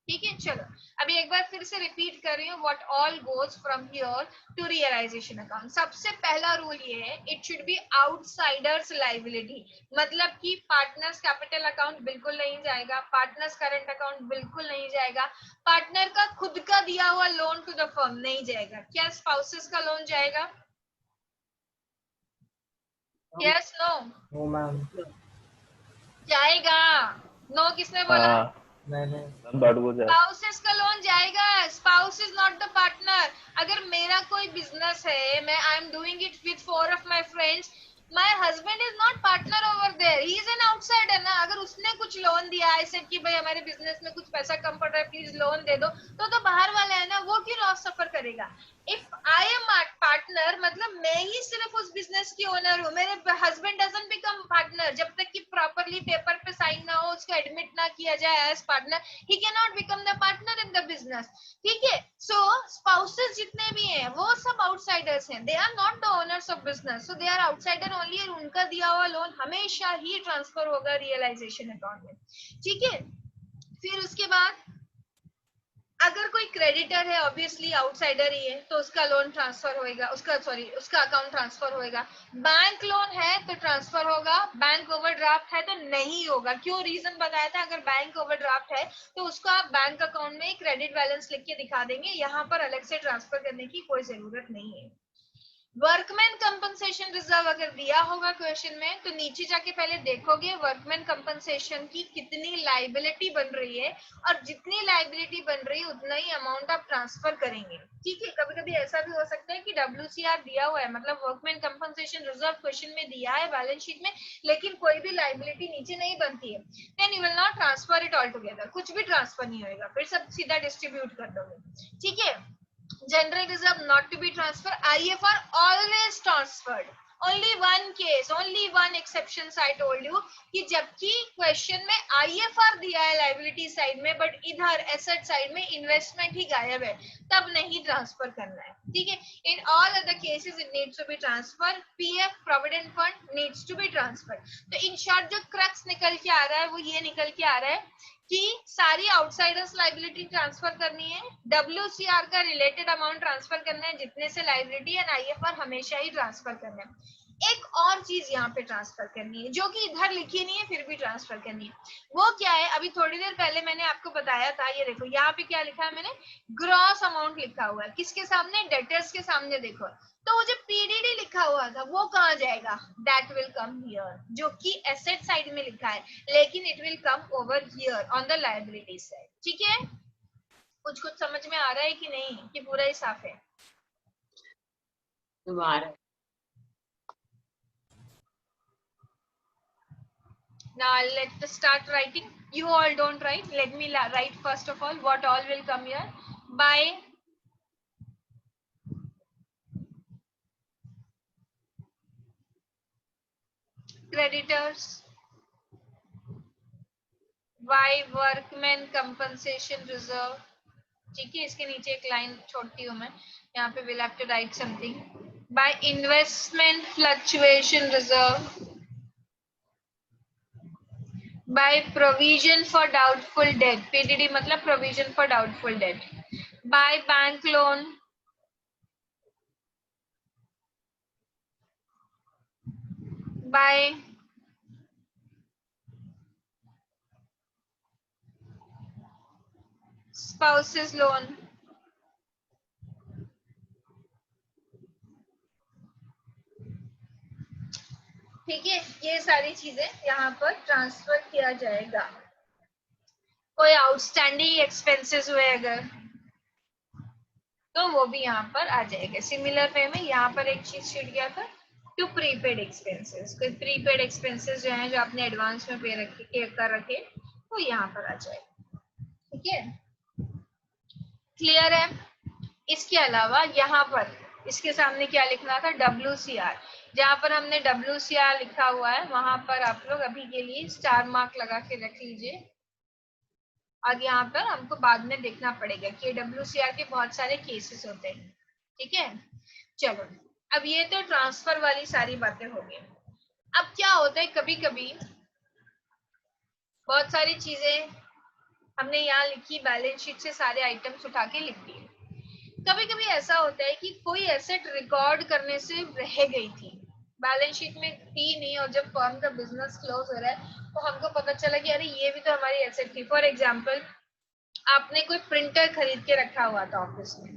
ठीक है। चलो अभी एक बार फिर से रिपीट कर रही हूँ, what all goes from here to realisation account. सबसे पहला रूल ये है, it should be outsiders liability, मतलब कि पार्टनर्स कैपिटल अकाउंट बिल्कुल नहीं जाएगा, पार्टनर्स करंट अकाउंट बिल्कुल नहीं जाएगा, पार्टनर का खुद का दिया हुआ लोन टू द फर्म नहीं जाएगा। क्या स्पाउसेस का लोन जाएगा? Yes no? No, ma'am. जाएगा। नो किसने बोला? मैंने स्पाउसेस का लोन जाएगा। Spouse is not the partner. अगर मेरा कोई बिजनेस है, मैं I am doing it with 4 of my friends, my husband is not partner over there, he is an outsider ना। अगर उसने कुछ लोन दिया है, ऐसे कि भाई हमारे बिजनेस में कुछ पैसा कम पड़ रहा है, प्लीज लोन दे दो, तो बाहर वाला है ना, वो क्यों लॉस सफर करेगा? इफ आई एम पार्टनर, मतलब मैं ही सिर्फ उस बिजनेस की ओनर हूँ, मेरे हस्बैंड डजंट बिकम पार्टनर जब तक कि प्रॉपरली पेपर पे साइन ना हो, उसको एडमिट ना किया जाए as partner, he can not become the partner in the business, ठीक है। सो स्पाउसेस जितने भी हैं वो सब आउटसाइडर्स हैं, they are not the owners of business, so they are outsider only, और उनका दिया हुआ लोन हमेशा ही ट्रांसफर होगा रियलाइजेशन अकाउंट में, ठीक है। फिर उसके बाद अगर कोई क्रेडिटर है, ऑब्वियसली आउटसाइडर ही है, तो उसका लोन ट्रांसफर होएगा, उसका अकाउंट ट्रांसफर होएगा। बैंक लोन है तो ट्रांसफर होगा, बैंक ओवरड्राफ्ट है तो नहीं होगा। क्यों? रीजन बताया था, अगर बैंक ओवरड्राफ्ट है तो उसको आप बैंक अकाउंट में क्रेडिट बैलेंस लिख के दिखा देंगे, यहाँ पर अलग से ट्रांसफर करने की कोई जरूरत नहीं है। वर्कमैन कंपनसेशन रिजर्व अगर दिया होगा क्वेश्चन में, तो नीचे जाके पहले देखोगे वर्कमैन कंपनसेशन की कितनी लाइबिलिटी बन रही है, और जितनी लाइबिलिटी बन रही है उतना ही अमाउंट आप ट्रांसफर करेंगे, ठीक है। कभी कभी ऐसा भी हो सकता है कि WCR दिया हुआ है, मतलब वर्कमैन कंपनसेशन रिजर्व क्वेश्चन में दिया है बैलेंस शीट में, लेकिन कोई भी लाइबिलिटी नीचे नहीं बनती है, then you will not transfer it all together, कुछ भी ट्रांसफर नहीं होगा, फिर सब सीधा डिस्ट्रीब्यूट कर दोगे, ठीक है। General reserve not to be transferred, IFR always transferred, only one case, only one exception I told you कि जबकि क्वेश्चन में आईएफआर दिया है लायबिलिटी साइड में, बट इधर एसेट साइड में इन्वेस्टमेंट ही गायब है, तब नहीं ट्रांसफर करना है, ठीक है। In all other cases it needs to be transfer, PF provident fund needs to be transfer. तो इन शॉर्ट जो क्रक्स निकल के आ रहा है वो ये निकल के आ रहा है कि सारी आउटसाइडर्स लायबिलिटी ट्रांसफर करनी है, डब्ल्यूसीआर का रिलेटेड अमाउंट ट्रांसफर करना है जितने से लायबिलिटी, एंड आईएफआर हमेशा ही ट्रांसफर करना है। एक और चीज यहाँ पे ट्रांसफर करनी है जो कि इधर लिखी नहीं है फिर भी ट्रांसफर करनी है, वो क्या है? अभी थोड़ी देर पहले मैंने आपको बताया था, ये देखो यहाँ पे क्या लिखा है मैंने, ग्रॉस अमाउंट लिखा हुआ है, किसके सामने? डेटर्स के सामने। देखो तो वो जो पीडीडी लिखा हुआ था वो कहाँ जाएगा? दैट विल कम हियर, जो कि एसेट साइड में लिखा है, लेकिन it will come over here on the liability side, ठीक है। कुछ कुछ समझ में आ रहा है कि नहीं, कि पूरा ही साफ है? Now let's start writing. You all don't write. Let me write first of all what all will come here. By creditors, by workman compensation reserve, ठीक है। इसके नीचे एक लाइन छोड़ती हूँ मैं, यहाँ पे we'll have to write something. By investment fluctuation reserve, by provision for doubtful debt, PDD मतलब provision for doubtful debt, by bank loan, by spouses loan, ठीक है। ये सारी चीजें यहाँ पर ट्रांसफर किया जाएगा। कोई आउटस्टैंडिंग एक्सपेंसेस हुए अगर, तो वो भी यहाँ पर आ जाएगा। सिमिलर वे में यहाँ पर एक चीज छूट गया था, टू प्रीपेड एक्सपेंसेस। कोई प्रीपेड एक्सपेंसेस जो है जो आपने एडवांस में पे रखे कर रखे, तो यहाँ पर आ जाएगा, ठीक है। क्लियर है? इसके अलावा यहाँ पर इसके सामने क्या लिखना था? WCR। जहां पर हमने WCR लिखा हुआ है वहां पर आप लोग अभी के लिए स्टार मार्क लगा के रख लीजिए, और यहाँ पर हमको बाद में देखना पड़ेगा कि WCR के बहुत सारे केसेस होते हैं, ठीक है। चलो, अब ये तो ट्रांसफर वाली सारी बातें हो गई। अब क्या होता है, कभी कभी बहुत सारी चीजें हमने यहाँ लिखी, बैलेंस शीट से सारे आइटम्स उठा के लिख दिए। कभी कभी ऐसा होता है कि कोई एसेट रिकॉर्ड करने से रह गई थी, बैलेंस शीट में थी नहीं, और जब फर्म का बिजनेस क्लोज हो रहा है तो हमको पता चला कि अरे ये भी तो हमारी एसेट थी। फॉर एग्जांपल, आपने कोई प्रिंटर खरीद के रखा हुआ था ऑफिस में,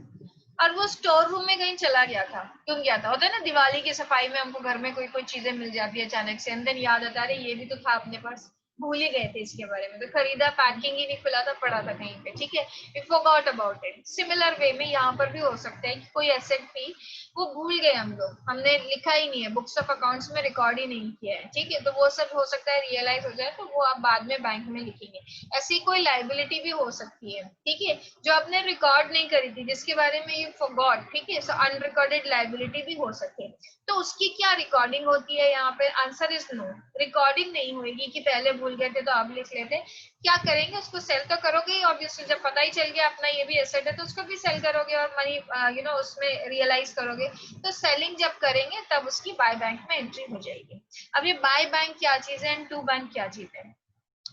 और वो स्टोर रूम में कहीं चला गया था। क्यों गया था? होता है ना दिवाली की सफाई में हमको घर में कोई कोई चीजें मिल जाती है अचानक से, एंड देन याद आता है ये भी तो था अपने पास, भूल ही गए थे इसके बारे में, तो खरीदा, पैकिंग ही नहीं खुला था, पड़ा था कहीं पे, ठीक है, we forgot about it. Similar way में यहाँ पर भी हो सकता है कि कोई एसेट थी, वो भूल गए हम लोग, हमने लिखा ही नहीं है, बुक्स ऑफ अकाउंट्स में रिकॉर्ड ही नहीं किया है, ठीक है, तो वो सब हो सकता है रियलाइज हो जाए, तो वो आप बाद में बैंक में लिखेंगे। ऐसी कोई लाइबिलिटी भी हो सकती है, ठीक है, जो आपने रिकॉर्ड नहीं करी थी, जिसके बारे में यू फॉरगॉट, ठीक है, सो अनरिकॉर्डेड लाइबिलिटी भी हो सकती है। तो उसकी क्या रिकॉर्डिंग होती है? यहाँ पे आंसर इज नो, रिकॉर्डिंग नहीं होगी कि पहले भूल गए थे तो आप लिख लेते। क्या करेंगे? उसको सेल तो करोगे ही ऑब्वियसली, जब पता ही चल गया अपना ये भी एसेट है तो उसको भी सेल करोगे और मनी उसमें रियलाइज करोगे। तो सेलिंग जब करेंगे तब उसकी बाय बैंक में एंट्री हो जाएगी। अब ये बाय बैंक क्या चीज है एंड टू बैंक क्या चीज है?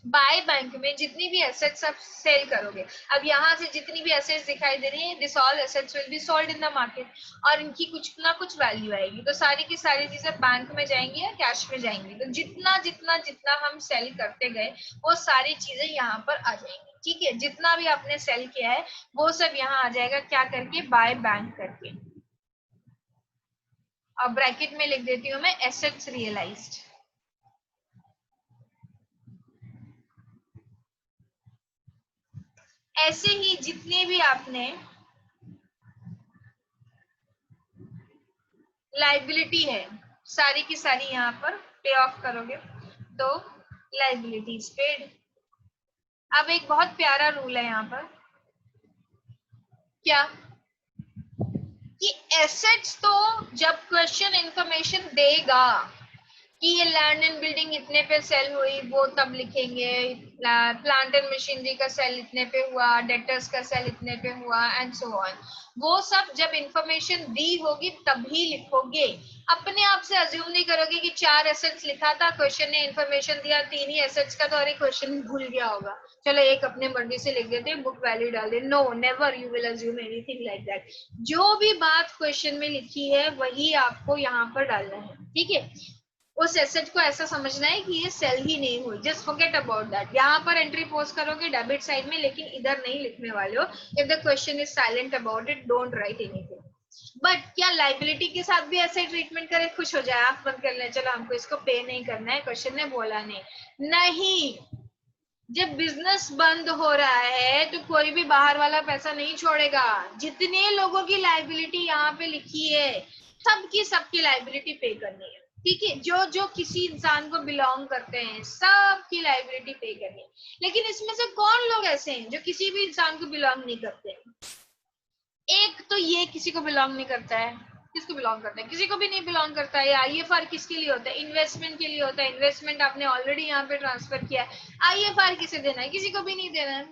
बाय बैंक में जितनी भी एसेट्स आप सेल करोगे, अब यहाँ से जितनी भी एसेट्स दिखाई दे रही है, this all assets will be sold in the market, और इनकी कुछ ना कुछ वैल्यू आएगी, तो सारी की सारी चीजें बैंक में जाएंगी या कैश में जाएंगी। तो जितना जितना जितना हम सेल करते गए वो सारी चीजें यहाँ पर आ जाएंगी, ठीक है। जितना भी आपने सेल किया है वो सब यहाँ आ जाएगा, क्या करके? बाय बैंक करके। और ब्रैकेट में लिख देती हूँ मैं एसेट्स रियलाइज्ड। ऐसे ही जितनी भी आपने लाइबिलिटी है सारी की सारी यहाँ पर पे ऑफ करोगे, तो लाइबिलिटीज पेड। अब एक बहुत प्यारा रूल है यहाँ पर, क्या कि एसेट्स तो जब क्वेश्चन इंफॉर्मेशन देगा कि ये लैंड एंड बिल्डिंग इतने पे सेल हुई, वो तब लिखेंगे। प्लांट एंड मशीनरी का सेल इतने पे हुआ, डेटर्स का सेल इतने पे हुआ, एंड सो ऑन। वो सब जब इंफॉर्मेशन दी होगी तभी लिखोगे। अपने आप से अज्यूम नहीं करोगे कि 4 एसेट्स लिखा था, क्वेश्चन ने इंफॉर्मेशन दिया 3 ही एसेट्स का, तो अरे क्वेश्चन भूल गया होगा, चलो एक अपने मर्जी से लिख देते हैं, बुक वैल्यू डाल दे। No, never you will assume anything like that. जो भी बात क्वेश्चन में लिखी है वही आपको यहाँ पर डालना है, ठीक है। उस एसेट को ऐसा समझना है कि ये सेल ही नहीं हुई, जस्ट फॉरगेट अबाउट दैट। यहाँ पर एंट्री पोस्ट करोगे डेबिट साइड में, लेकिन इधर नहीं लिखने वाले हो। If the question is silent about it, don't write anything. But क्या लाइबिलिटी के साथ भी ऐसे ट्रीटमेंट करे, खुश हो जाए, आंख बंद कर ले, चलो हमको इसको पे नहीं करना है, क्वेश्चन ने बोला नहीं। जब बिजनेस बंद हो रहा है तो कोई भी बाहर वाला पैसा नहीं छोड़ेगा। जितने लोगों की लाइबिलिटी यहाँ पे लिखी है, सबकी लाइबिलिटी पे करनी है, ठीक है। जो जो किसी इंसान को बिलोंग करते हैं सबकी लाइबिलिटी पे करनी है। लेकिन इसमें से कौन लोग ऐसे हैं जो किसी भी इंसान को बिलोंग नहीं करते हैं? एक तो ये किसी को बिलोंग नहीं करता है, किसको बिलोंग करता है? किसी को भी नहीं बिलोंग करता है। आईएफआर किसके लिए होता है? इन्वेस्टमेंट के लिए होता है। इन्वेस्टमेंट आपने ऑलरेडी यहाँ पे ट्रांसफर किया है, आईएफआर किसे देना है? किसी को भी नहीं देना है।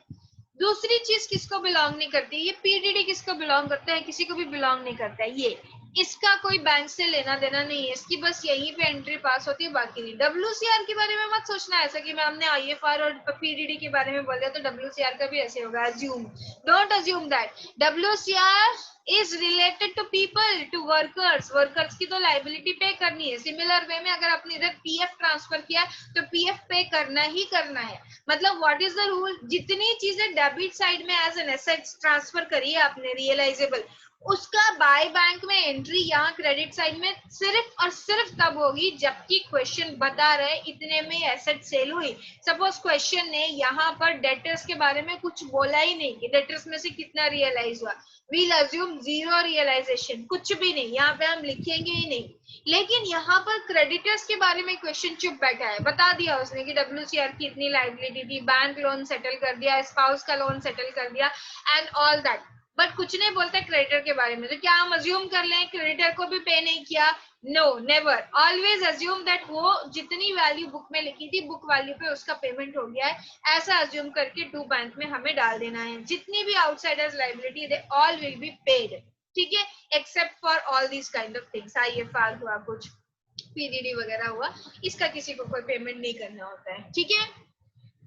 दूसरी चीज किसको बिलोंग नहीं करती? ये पीडीडी किसको बिलोंग करता है? किसी को भी बिलोंग नहीं करता है। ये इसका कोई बैंक से लेना देना नहीं है, इसकी बस यहीं पे एंट्री पास होती है, बाकी नहीं। डब्ल्यूसीआर के बारे में मत सोचना ऐसा कि मैं हमने आईएफआर और पीडीडी के बारे में बोल दिया तो डब्ल्यूसीआर का भी ऐसे होगा। Assume, don't assume that. WCR is related to people, to workers. Workers की तो लाइबिलिटी पे करनी है। सिमिलर वे में अगर आपने इधर पीएफ ट्रांसफर किया तो पीएफ पे करना ही करना है। मतलब व्हाट इज द रूल? जितनी चीजें डेबिट साइड में एज एन एसेट ट्रांसफर करी है आपने रियलाइजेबल, उसका बाय बैंक में एंट्री यहाँ क्रेडिट साइड में सिर्फ और सिर्फ तब होगी जबकि क्वेश्चन बता रहे इतने में एसेट सेल हुई। सपोज क्वेश्चन ने यहाँ पर डेटर्स के बारे में कुछ बोला ही नहीं कि डेटर्स में से कितना रियलाइज हुआ, वील अज्यूम जीरो रियलाइजेशन, कुछ भी नहीं, यहाँ पे हम लिखेंगे ही नहीं। लेकिन यहाँ पर क्रेडिटर्स के बारे में क्वेश्चन चुप बैठा है, बता दिया उसने कि डब्ल्यूसीआर की इतनी लाइबिलिटी थी, बैंक लोन सेटल कर दिया, स्पाउस का लोन सेटल कर दिया एंड ऑल दैट, बट कुछ नहीं बोलता क्रेडिटर के बारे में। तो क्या हम अज्यूम कर लें क्रेडिटर को भी पे नहीं किया? No, never. Always assume that वो जितनी वैल्यू बुक में लिखी थी बुक वैल्यू पे उसका पेमेंट हो गया है, ऐसा अज्यूम करके टू बैंक में हमें डाल देना है। जितनी भी outsiders liability they all will be paid, ठीक है, except for all these kind of things. IFR हुआ, कुछ पीडीडी वगैरह हुआ, इसका किसी को कोई पेमेंट नहीं करना होता है, ठीक है।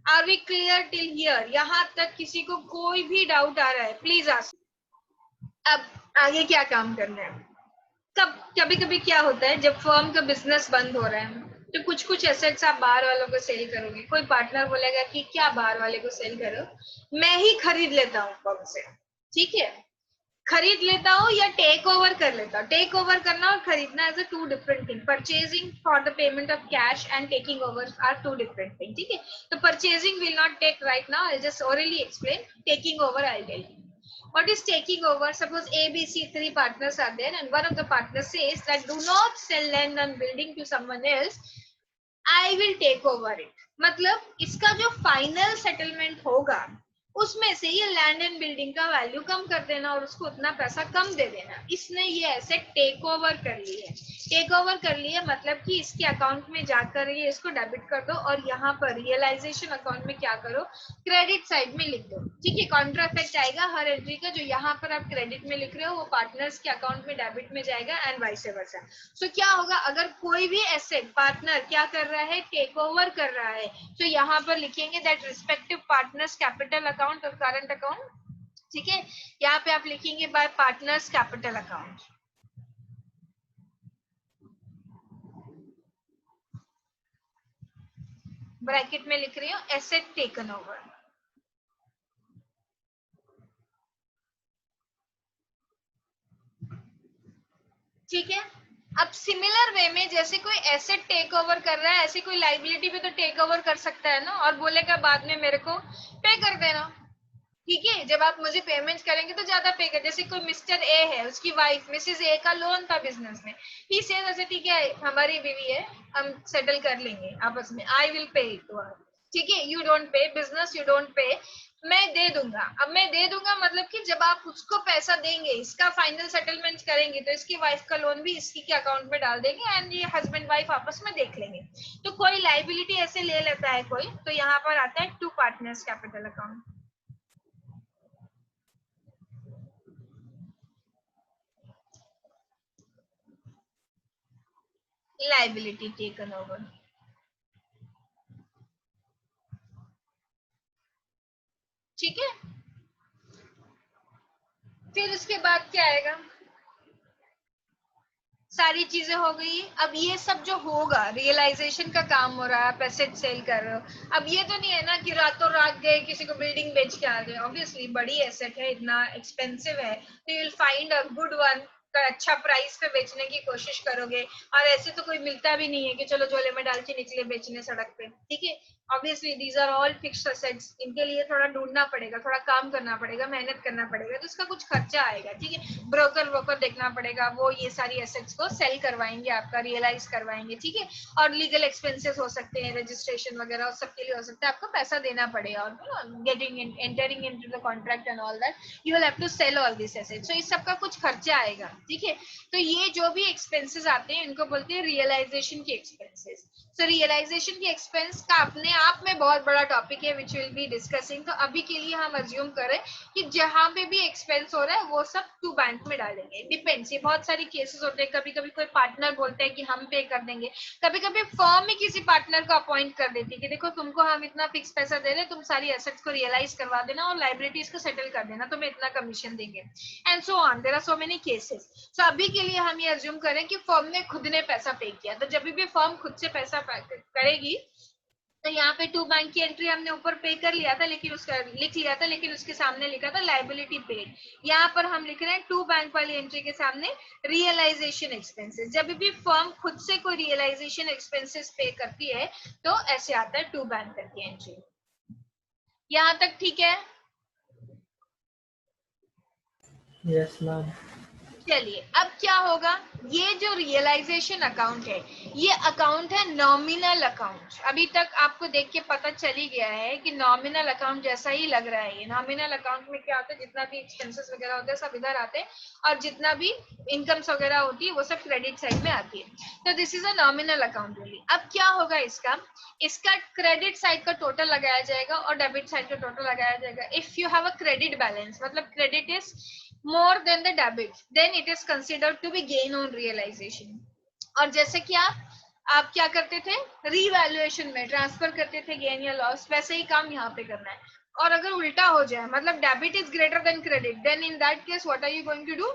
Are we clear till here? यहाँ तक किसी को कोई भी डाउट आ रहा है प्लीज आस्क। अब आगे क्या काम करना है? कभी कभी क्या होता है जब फर्म का बिजनेस बंद हो रहा है तो कुछ एसेट्स आप बाहर वालों को सेल करोगे। कोई पार्टनर बोलेगा कि क्या बाहर वाले को सेल करो, मैं ही खरीद लेता हूँ फर्म से, ठीक है। खरीद लेता हूँ या टेक ओवर कर लेता हूँ। टेक ओवर करना और खरीदना as a two different thing. Purchasing for the payment of cash and taking over are two different thing, ठीक है। तो purchasing will not take right now, I just orally explain. Taking over I tell you. What is taking over? Suppose A, B, C, 3 partners are there and one of the partners says that do not sell land and building to someone else, I will take over it. मतलब इसका जो final settlement होगा उसमें से ये land and building का value कम कर देना और उसको उतना पैसा कम दे देना। इसने ये एसेट टेक ओवर कर ली है। टेक ओवर कर लिया मतलब कि इसके अकाउंट में जाकर ये इसको डेबिट कर दो और यहाँ पर रियलाइजेशन अकाउंट में क्या करो, क्रेडिट साइड में लिख दो, ठीक है। कॉन्ट्रा इफेक्ट आएगा हर एंट्री का, जो यहाँ पर आप क्रेडिट में लिख रहे हो वो पार्टनर्स के अकाउंट में डेबिट में जाएगा एंड वाइस वर्सा। सो क्या होगा अगर कोई भी एसेट पार्टनर क्या कर रहा है, टेक ओवर कर रहा है, तो यहाँ पर लिखेंगे that respective partners capital account और करंट अकाउंट, ठीक है। यहाँ पे आप लिखेंगे bye partners capital account. Bracket में लिख रही हूँ एसेट टेकन ओवर, ठीक है। अब सिमिलर वे में जैसे कोई एसेट टेक ओवर कर रहा है ऐसे कोई लाइबिलिटी भी तो टेक ओवर कर सकता है ना, और बोलेगा बाद में मेरे को पे कर देना, ठीक है। जब आप मुझे पेमेंट करेंगे तो ज्यादा पे कर, जैसे कोई मिस्टर ए है उसकी वाइफ मिसेस ए का लोन था बिजनेस में, ही सेज ऐसे ठीक है हमारी बीवी है हम सेटल कर लेंगे आपस में, आई विल पे इट, ठीक है। You don't pay business, you don't pay, मैं दे दूंगा। अब मैं दे दूंगा मतलब कि जब आप उसको पैसा देंगे, इसका फाइनल सेटलमेंट करेंगे, तो इसकी वाइफ का लोन भी इसी के अकाउंट में डाल देंगे एंड ये हस्बैंड वाइफ आपस में देख लेंगे। तो कोई लाइबिलिटी ऐसे ले लेता है कोई, तो यहाँ पर आता है to partners capital account. Liability taken over. ठीक है, फिर उसके बाद क्या आएगा, सारी चीजें हो गई। अब ये सब जो होगा, रियलाइजेशन का काम हो रहा है, आप एसेट सेल कर रहे हो। अब ये तो नहीं है ना कि रातों रात गए किसी को बिल्डिंग बेच के आ गए, ऑब्वियसली बड़ी एसेट है, इतना एक्सपेंसिव है, तो you will find a good one, अच्छा प्राइस पे बेचने की कोशिश करोगे। और ऐसे तो कोई मिलता भी नहीं है कि चलो झोले में डाल के निकले बेचने सड़क पे, ठीक है। Obviously these are all fixed assets, इनके लिए थोड़ा ढूंढना पड़ेगा, थोड़ा काम करना पड़ेगा, मेहनत करना पड़ेगा, तो इसका कुछ खर्चा आएगा, ठीक है। ब्रोकर वोकर देखना पड़ेगा, वो ये सारी एसेट्स को सेल करवाएंगे, आपका रियलाइज करवाएंगे, ठीक है। और लीगल एक्सपेंसेस हो सकते हैं, रजिस्ट्रेशन वगैरह, और सबके लिए हो सकता है, आपको पैसा देना पड़ेगा। और getting entering into the contract and all that you will have to sell all this assets, so इस सब का कुछ खर्चा आएगा, ठीक है। तो ये जो भी एक्सपेंसेस आते हैं इनको बोलते हैं रियलाइजेशन के एक्सपेंसेस। सो रियलाइजेशन की एक्सपेंस का अपने आप में बहुत बड़ा टॉपिक है विच विल बी डिस्कसिंग। तो अभी के लिए हम अज्यूम करें कि जहां पे भी एक्सपेंस हो रहा है वो सब टू बैंक में डालेंगे। डिपेंड्स, ये बहुत सारी केसेस होते हैं, कभी कभी कोई पार्टनर बोलते हैं कि हम पे कर देंगे, कभी कभी फर्म ही किसी पार्टनर को अपॉइंट कर देती है कि देखो तुमको हम इतना फिक्स पैसा दे रहे हैं, तुम सारी एसेट्स को रियलाइज करवा देना और लाइबिलिटीज को सेटल कर देना, तुम्हें इतना कमीशन देंगे, and so on, there are so many cases. So अभी के लिए हम ये अज्यूम करें कि फर्म ने खुद ने पैसा पे किया, तो जब भी फर्म खुद से पैसा करेगी तो यहाँ पे टू बैंक की एंट्री हमने ऊपर पे कर लिया था, लेकिन उसका लिख लिया था, लेकिन उसके सामने लिखा था लाइबिलिटी पेड। यहाँ पर हम लिख रहे हैं टू बैंक वाली एंट्री के सामने रियलाइजेशन एक्सपेंसेस। जब भी फर्म खुद से कोई रियलाइजेशन एक्सपेंसेस पे करती है तो ऐसे आता है टू बैंक करके एंट्री। यहाँ तक ठीक है? Yes ma'am. चलिए, अब क्या होगा, ये जो रियलाइजेशन अकाउंट है, ये अकाउंट है नॉमिनल अकाउंट। अभी तक आपको देख के पता चल ही गया है कि नॉमिनल अकाउंट जैसा ही लग रहा है। ये नॉमिनल अकाउंट में क्या होता है, जितना भी एक्सपेंसेस वगैरह होते हैं सब इधर आते हैं, और जितना भी इनकम्स वगैरह होती है वो सब क्रेडिट साइड में आती है। तो this is a nominal account only. अब क्या होगा, इसका क्रेडिट साइड का टोटल लगाया जाएगा और डेबिट साइड का टोटल लगाया जाएगा। If you have a credit balance, मतलब credit is more than the debit, then it is considered to be gain on realization। और जैसे कि आप क्या करते थे, रीवैल्यूएशन में ट्रांसफर करते थे गेन या लॉस, वैसे ही काम यहाँ पे करना है। और अगर उल्टा हो जाए, मतलब debit is greater than credit, then in that case what are you going to do,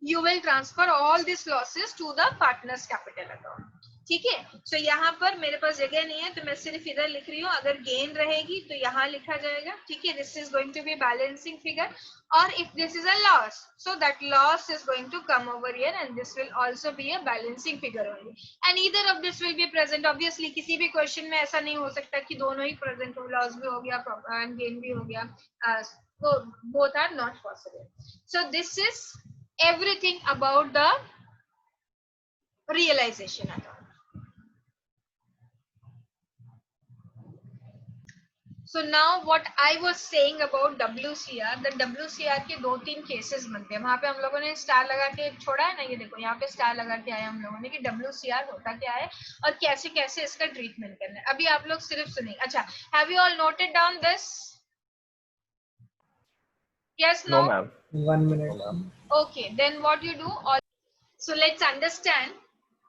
you will transfer all these losses to the partners capital account। ठीक है। सो यहाँ पर मेरे पास जगह नहीं है तो मैं सिर्फ इधर लिख रही हूँ, अगर गेन रहेगी तो यहाँ लिखा जाएगा, ठीक है। This is going to be balancing figure, और if this is a loss, so that loss is going to come over here and this will also be a balancing figure only, and either of this will be present. Obviously किसी भी question में ऐसा नहीं हो सकता कि दोनों ही present हो, लॉस भी हो गया एंड गेन भी हो गया, so both are not possible। so this is everything about the realization account। So now what I was saying about WCR, the WCR के दो तीन केसेस बनते हैं, वहां पे हम लोगों ने स्टार लगा के छोड़ा है ना, ये देखो यहाँ पे स्टार लगा के आए हम लोगों ने कि WCR होता क्या है और कैसे कैसे इसका ट्रीटमेंट करना है। अभी आप लोग सिर्फ सुनिए। अच्छा, have you all noted down this? Yes, No, no? ma'am. 1 minute। Okay, then what you do, so let's understand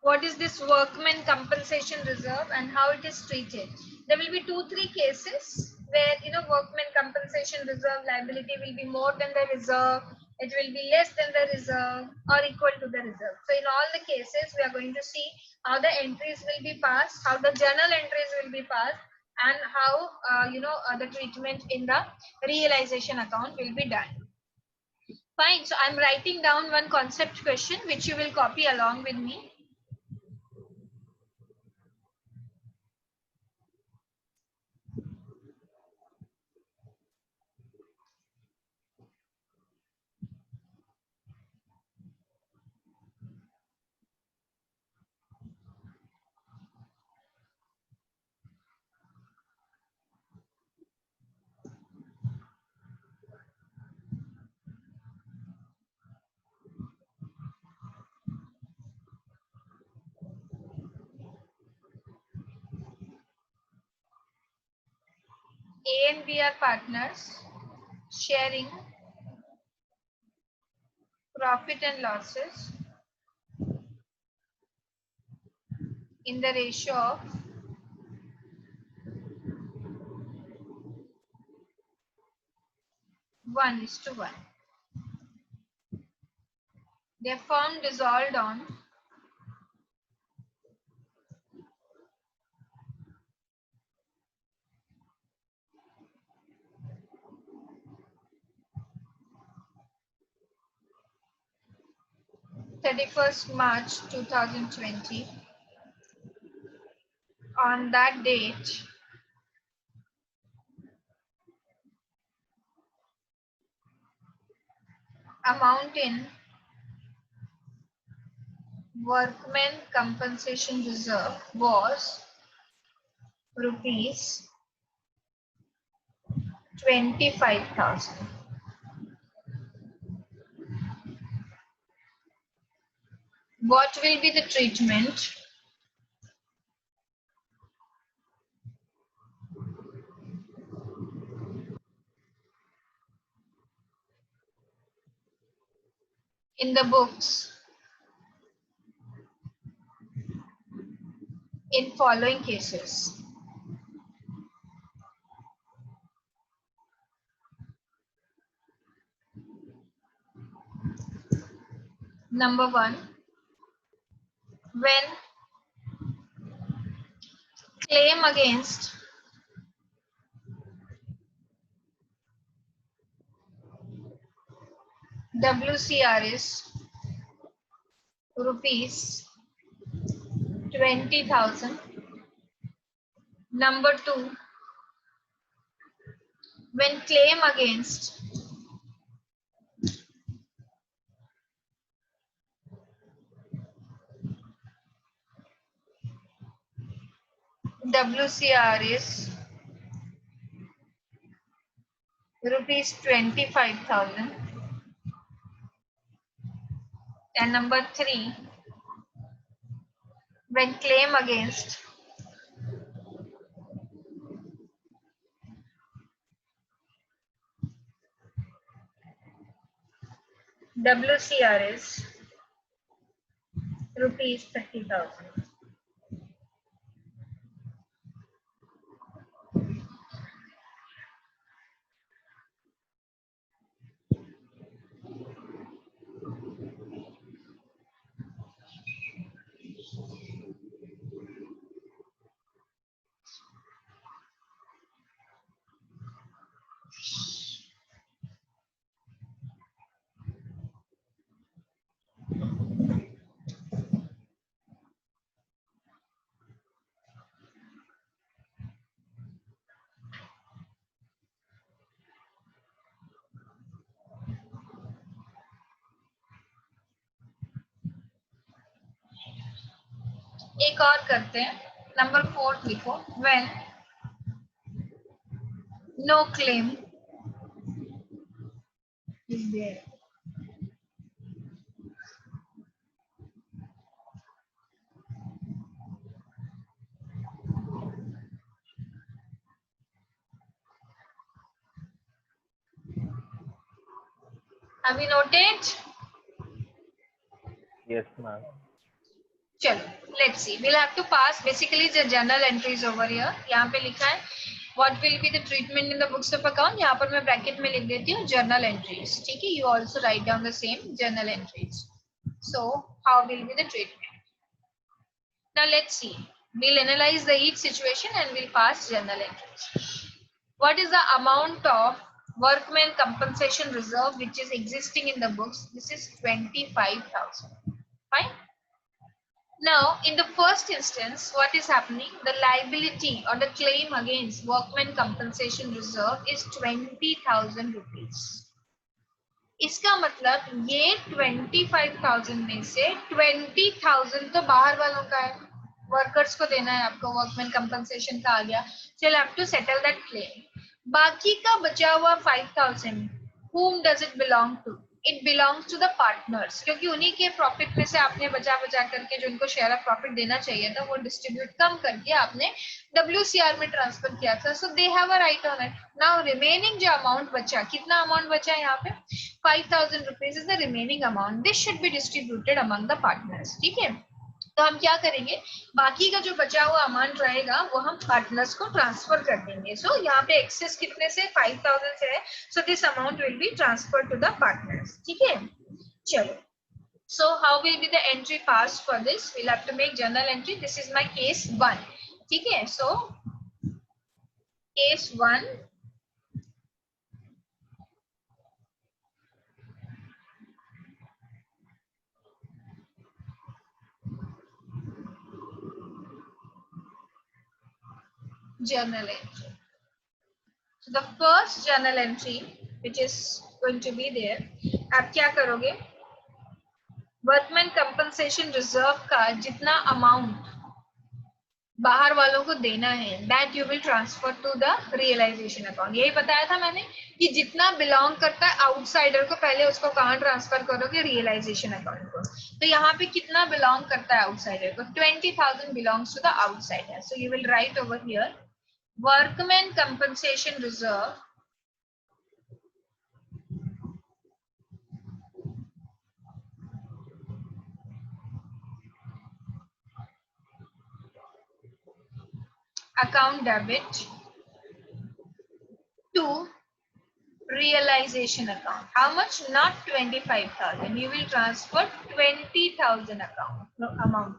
what is this workman compensation reserve and how it is treated. There will be 2-3 cases where workman compensation reserve liability will be more than the reserve, it will be less than the reserve, or equal to the reserve. So in all the cases we are going to see how the entries will be passed, how the journal entries will be passed, and how the treatment in the realization account will be done. Fine. So I'm writing down one concept question which you will copy along with me. A and B are partners sharing profit and losses in the ratio of 1:1. Their firm dissolved on 31st March 2020. On that date, amount in workmen compensation reserve was rupees 25,000. What will be the treatment in the books in following cases? Number 1, when claim against WCR is rupees 20,000. Number 2, when claim against WCR is rupees 25,000. And number 3, when claim against WCR is rupees 30,000. एक और करते हैं, number 4 लिखो, when no claim is there. Have you noted? Yes, ma'am. चलो, let's see. We'll have to pass basically the journal entries over here. यहाँ पे लिखा है what will be the treatment in the books of account. यहाँ पर मैं bracket में लिख देती हूँ journal entries. ठीक है? You also write down the same journal entries. So how will be the treatment? Now let's see. We'll analyze the each situation and we'll pass journal entries. What is the amount of workmen compensation reserve which is existing in the books? This is 25,000. Fine. Now, in the first instance, what is happening? The liability or the claim against workmen compensation reserve is 20,000 rupees. इसका मतलब ये 25,000 में से 20,000 तो बाहर वालों का है, वर्कर्स को देना है आपको, वर्कमैन कंपनसेशन का आ गया, so you'll have to settle that claim. बाकी का बचा हुआ 5,000 whom does it belong to? It belongs to the partners, क्योंकि उन्हीं के प्रॉफिट में से आपने बचा बचा करके जो उनको शेयर ऑफ प्रॉफिट देना चाहिए था वो डिस्ट्रीब्यूट कम करके आपने WCR में ट्रांसफर किया था, so they have a right on it. Now remaining जो अमाउंट बचा, कितना अमाउंट बचा है यहाँ पे 5000 rupees is the remaining amount, this should be distributed among the partners. ठीक है, तो हम क्या करेंगे, बाकी का जो बचा हुआ अमाउंट रहेगा वो हम पार्टनर्स को ट्रांसफर कर देंगे। सो यहाँ पे एक्सेस कितने से 5000 से है, so this amount will be transfer to the partners. ठीक है, चलो, so how will be the entry passed for this, we'll have to make journal entry, this is my case 1। ठीक है, so case 1, journal entry, so the first journal entry which is going to be there, आप क्या करोगे, workman compensation reserve का जितना amount बाहर वालों को देना है that you will transfer to the realisation account. यही बताया था मैंने कि जितना बिलोंग करता है आउटसाइडर को पहले उसको कहाँ ट्रांसफर करोगे, रियलाइजेशन अकाउंट को। तो यहाँ पे कितना बिलोंग करता है आउटसाइडर को, 20,000 belongs to the outsider, so you will write over here workman compensation reserve account debit to realization account. How much? Not 25,000. You will transfer 20,000 account amount.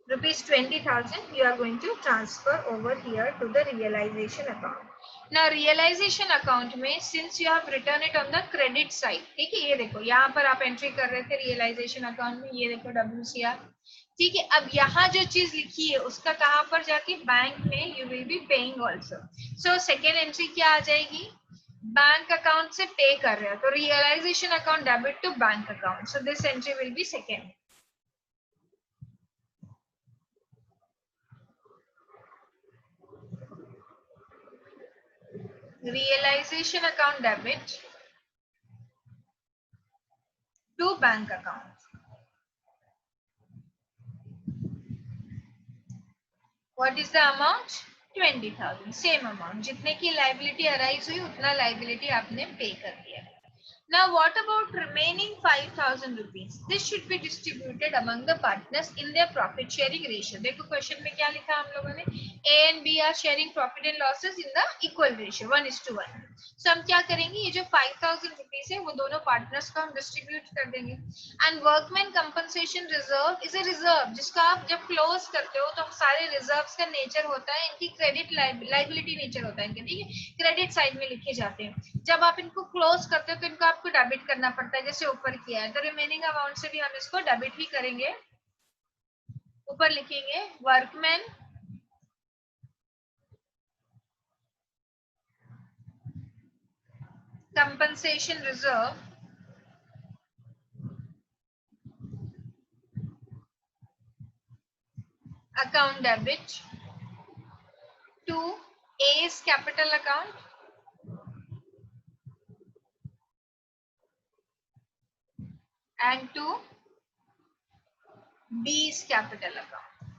Rupees 20,000 you are going to transfer over here to the realization account. Now realization account में since you have written it on the credit side, ठीक है, ये देखो यहाँ पर आप entry कर रहे थे realization account में, ये देखो WCR। ठीक है, अब यहाँ जो चीज लिखी है उसका कहाँ पर जाके बैंक में you will be paying also. So second entry क्या आ जाएगी, बैंक अकाउंट से पे कर रहे हो तो realization account debit to bank account. So this entry will be second. Realization account debit to bank account. What is the amount? 20,000. Same amount. जितने की liability arise हुई उतना liability आपने pay कर दिया। Now what about remaining 5,000 rupees? This should be distributed among the partners in their profit sharing ratio. देखो question में क्या लिखा हम लोगों ने, A and B are sharing profit and losses in the equal ratio 1:1. So हम क्या करेंगे, ये जो 5,000 rupees है वो दोनों partners को हम distribute कर देंगे। And workman compensation reserve is a reserve जिसका आप जब close करते हो तो सारे reserves का nature होता है, इनकी credit liability nature होता है इनके, ठीक है, credit side में लिखे जाते हैं। जब आप इनको close करते हो तो इनको आपको डेबिट करना पड़ता है, जैसे ऊपर किया है, तो रिमेनिंग अमाउंट से भी हम इसको डेबिट ही करेंगे। ऊपर लिखेंगे workman compensation reserve account debit to A's capital account and to B's capital account.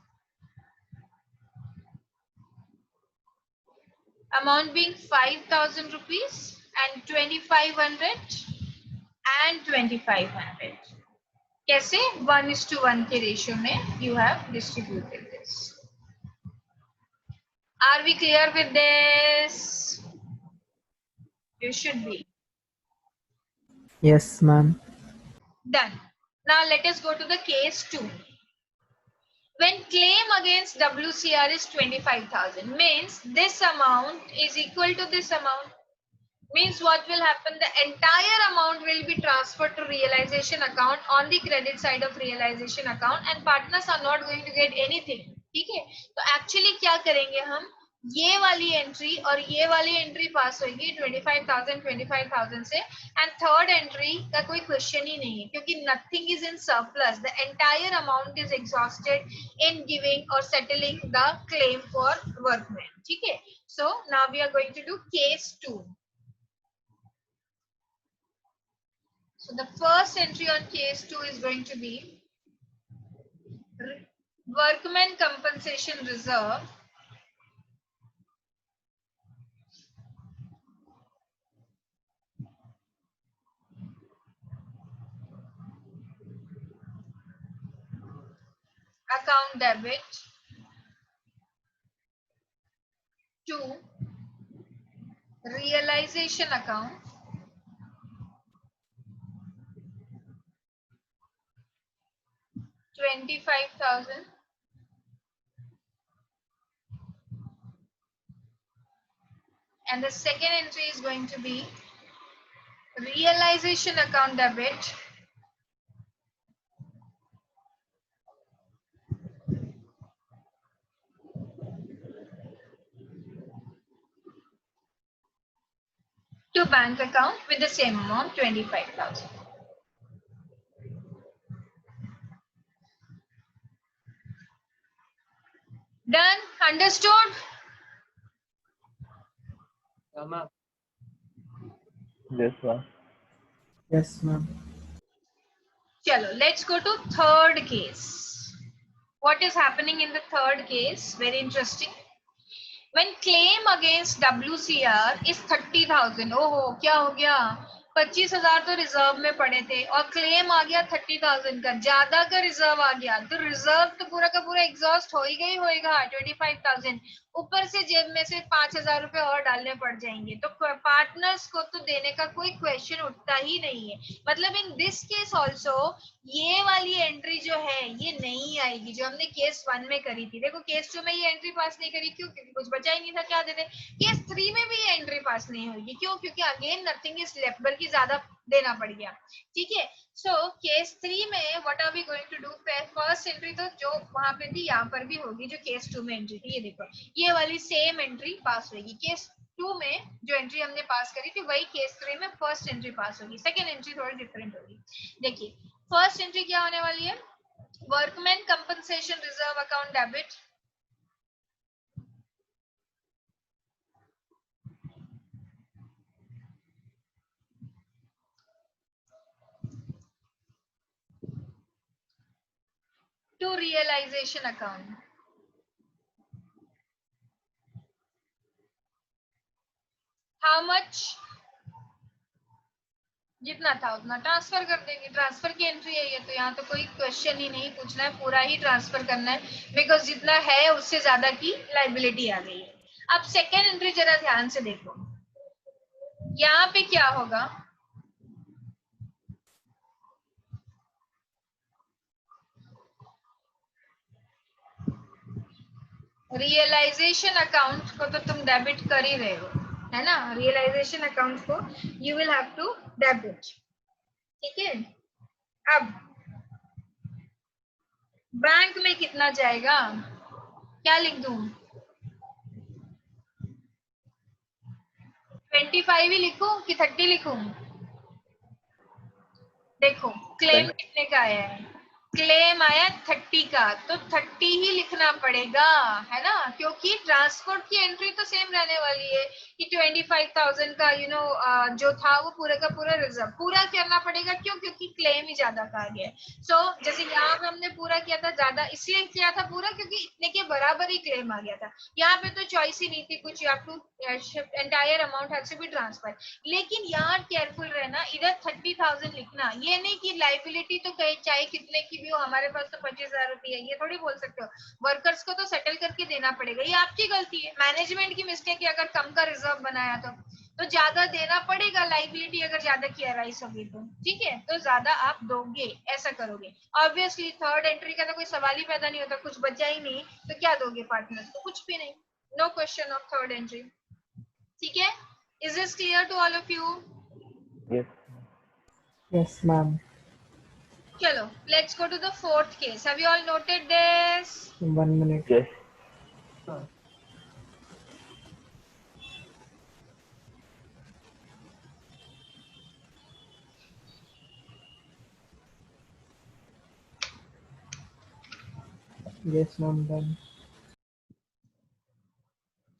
Amount being 5,000 rupees and 2,500 and 2,500. कैसे 1:1 के रेशियो में you have distributed this. Are we clear with this? You should be. Yes, ma'am. Done. Now let us go to the case 2. When claim against WCR is 25,000, means this amount is equal to this amount. Means what will happen? The entire amount will be transferred to realization account on the credit side of realization account and partners are not going to get anything. ठीक है, तो actually क्या करेंगे हम, ये वाली entry और ये वाली एंट्री पास होगी 25,000 से, एंड थर्ड एंट्री का कोई क्वेश्चन ही नहीं है क्योंकि nothing is in surplus, the entire amount is exhausted in giving और settling the claim for workman. ठीक है, so now we are going to do case 2. So the first entry on case 2 is going to be workman compensation reserve account debit to realization account $25,000 and the second entry is going to be realization account debit to bank account with the same amount 25,000. Done? Understood? Yes, ma'am. Yes, ma'am. Chalo, let's go to third case. What is happening in the third case? Very interesting. When claim against WCR is 30,000. ओहो, क्या हो गया? 25,000 तो reserve में पड़े थे और claim आ गया 30,000 का, ज्यादा का रिजर्व आ गया, तो रिजर्व तो पूरा का पूरा एग्जॉस्ट हो ही गई होएगा 25,000. ऊपर से जेब में से 5,000 रुपए और डालने पड़ जाएंगे, तो पार्टनर्स को तो देने का कोई क्वेश्चन उठता ही नहीं है. मतलब इन दिस केस ऑल्सो ये वाली एंट्री जो है ये नहीं आएगी जो हमने केस 1 में करी थी. देखो केस 2 में ये एंट्री पास नहीं करी, क्यों? क्योंकि कुछ बचा ही नहीं था, क्या देते. केस 3 में भी ये एंट्री पास नहीं होगी, क्यों? क्योंकि अगेन नथिंग इज लेफ्ट, बल्कि ज्यादा देना पड़ गया. ठीक है, सो केस 3 में what are we going to do? First entry तो जो वहां पे थी यहाँ पर भी होगी, जो केस 2 में एंट्री थी. ये देखो ये वाली सेम एंट्री पास होगी. केस 2 में जो एंट्री हमने पास करी थी वही केस 3 में फर्स्ट एंट्री पास होगी. सेकंड एंट्री थोड़ी डिफरेंट होगी. देखिए फर्स्ट एंट्री क्या होने वाली है? Workman compensation reserve account debit to realisation account. How much? जितना था उतना ट्रांसफर कर देंगे. ट्रांसफर की एंट्री है ये, तो यहाँ तो कोई क्वेश्चन ही नहीं पूछना है, पूरा ही ट्रांसफर करना है, बिकॉज जितना है उससे ज्यादा की लाइबिलिटी आ गई है. अब सेकेंड एंट्री जरा ध्यान से देखो, यहाँ पे क्या होगा? रियलाइजेशन अकाउंट को तो तुम डेबिट कर ही रहे हो, है ना? रियलाइजेशन अकाउंट को you will have to debit. ठीक है, अब बैंक में कितना जाएगा? क्या लिख दूं? 25 ही लिखूं कि 30 लिखूं? देखो क्लेम कितने का आया है? क्लेम आया 30 का, तो 30 ही लिखना पड़ेगा, है ना? क्योंकि ट्रांसपोर्ट की एंट्री तो सेम रहने वाली है कि 25,000 का जो था वो पूरे का पूरा रिजर्व पूरा करना पड़ेगा. क्यों? क्योंकि क्लेम ही ज्यादा का आ गया. सो जैसे यहाँ पे हमने पूरा किया था, ज्यादा इसलिए किया था पूरा क्योंकि इतने के बराबर ही क्लेम आ गया था. यहाँ पे तो चॉइस ही नहीं थी कुछ, you have to shift entire amount has to be transfer. लेकिन यहाँ केयरफुल रहना, इधर 30,000 लिखना, ये नहीं कि लाइबिलिटी तो चाहे कितने की भी हो, हमारे पास तो 25,000 रुपये है, ये थोड़ी बोल सकते हो. वर्कर्स को तो सेटल करके देना पड़ेगा, ये आपकी गलती है, मैनेजमेंट की मिस्टेक है. अगर कम का रिजर्व बनाया तो ज्यादा देना पड़ेगा, लाइबिलिटी अगर ज्यादा की अराइज होगी तो. ठीक है, तो ज्यादा आप दोगे, ऐसा करोगे. ऑब्वियसली थर्ड एंट्री का तो कोई सवाल ही पैदा नहीं होता, कुछ बचा ही नहीं तो क्या दोगे पार्टनर्स को? कुछ भी नहीं. No question of third entry. ठीक है, is this clear to all of you? Yes. Yes, ma'am. Chalo, let's go to the fourth case. Have you all noted this? 1 minute. Yes. Yes, ma'am. Done.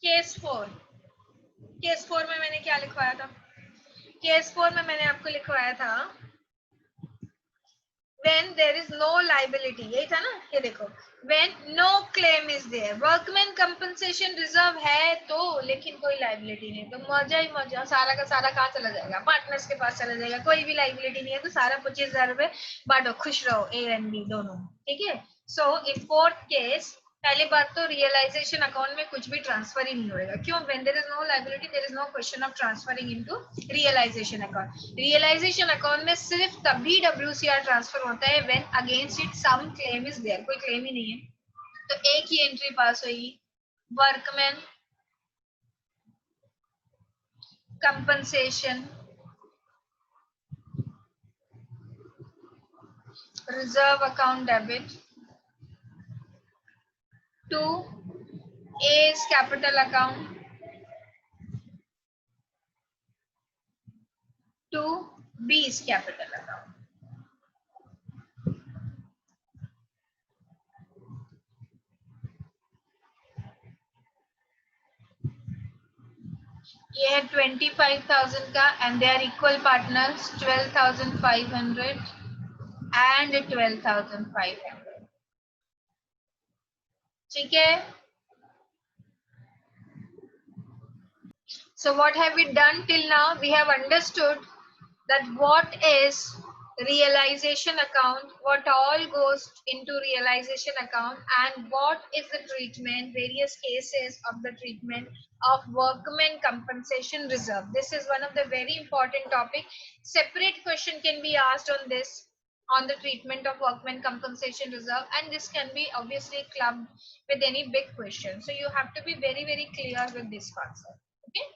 Case 4, case 4 में मैंने क्या लिखवाया था? Case 4 में मैंने आपको लिखवाया था when there is no liability, यही था ना? ये देखो, when no claim is there, workman compensation reserve है तो, लेकिन कोई liability नहीं, तो मजा ही मजा, सारा का सारा कहाँ चला जाएगा? पार्टनर्स के पास चला जाएगा, कोई भी liability नहीं है तो सारा 25,000 रुपए बांटो, खुश रहो A and B दोनों, ठीक है? So in fourth case, पहली बात तो रियलाइजेशन अकाउंट में कुछ भी ट्रांसफर ही नहीं होगा, क्यों? When there is no liability there is no question of transferring into realisation account. Realisation account में सिर्फ तभी WCR ट्रांसफर होता है when against it some claim is there, कोई क्लेम ही नहीं है, तो एक ही एंट्री पास होगी, workman compensation reserve account debit to A's capital account to B's capital account. ये है 25,000 का and they are equal partners, 12,500 and 12,500. ठीक है? So what have we done till now? We have understood that what is realization account, what all goes into realization account, and what is the treatment, various cases of the treatment of workmen compensation reserve. This is one of the very important topic. Separate question can be asked on this, on the treatment of workmen compensation reserve, and this can be obviously clubbed with any big question. So you have to be very, very clear with this concept. Okay.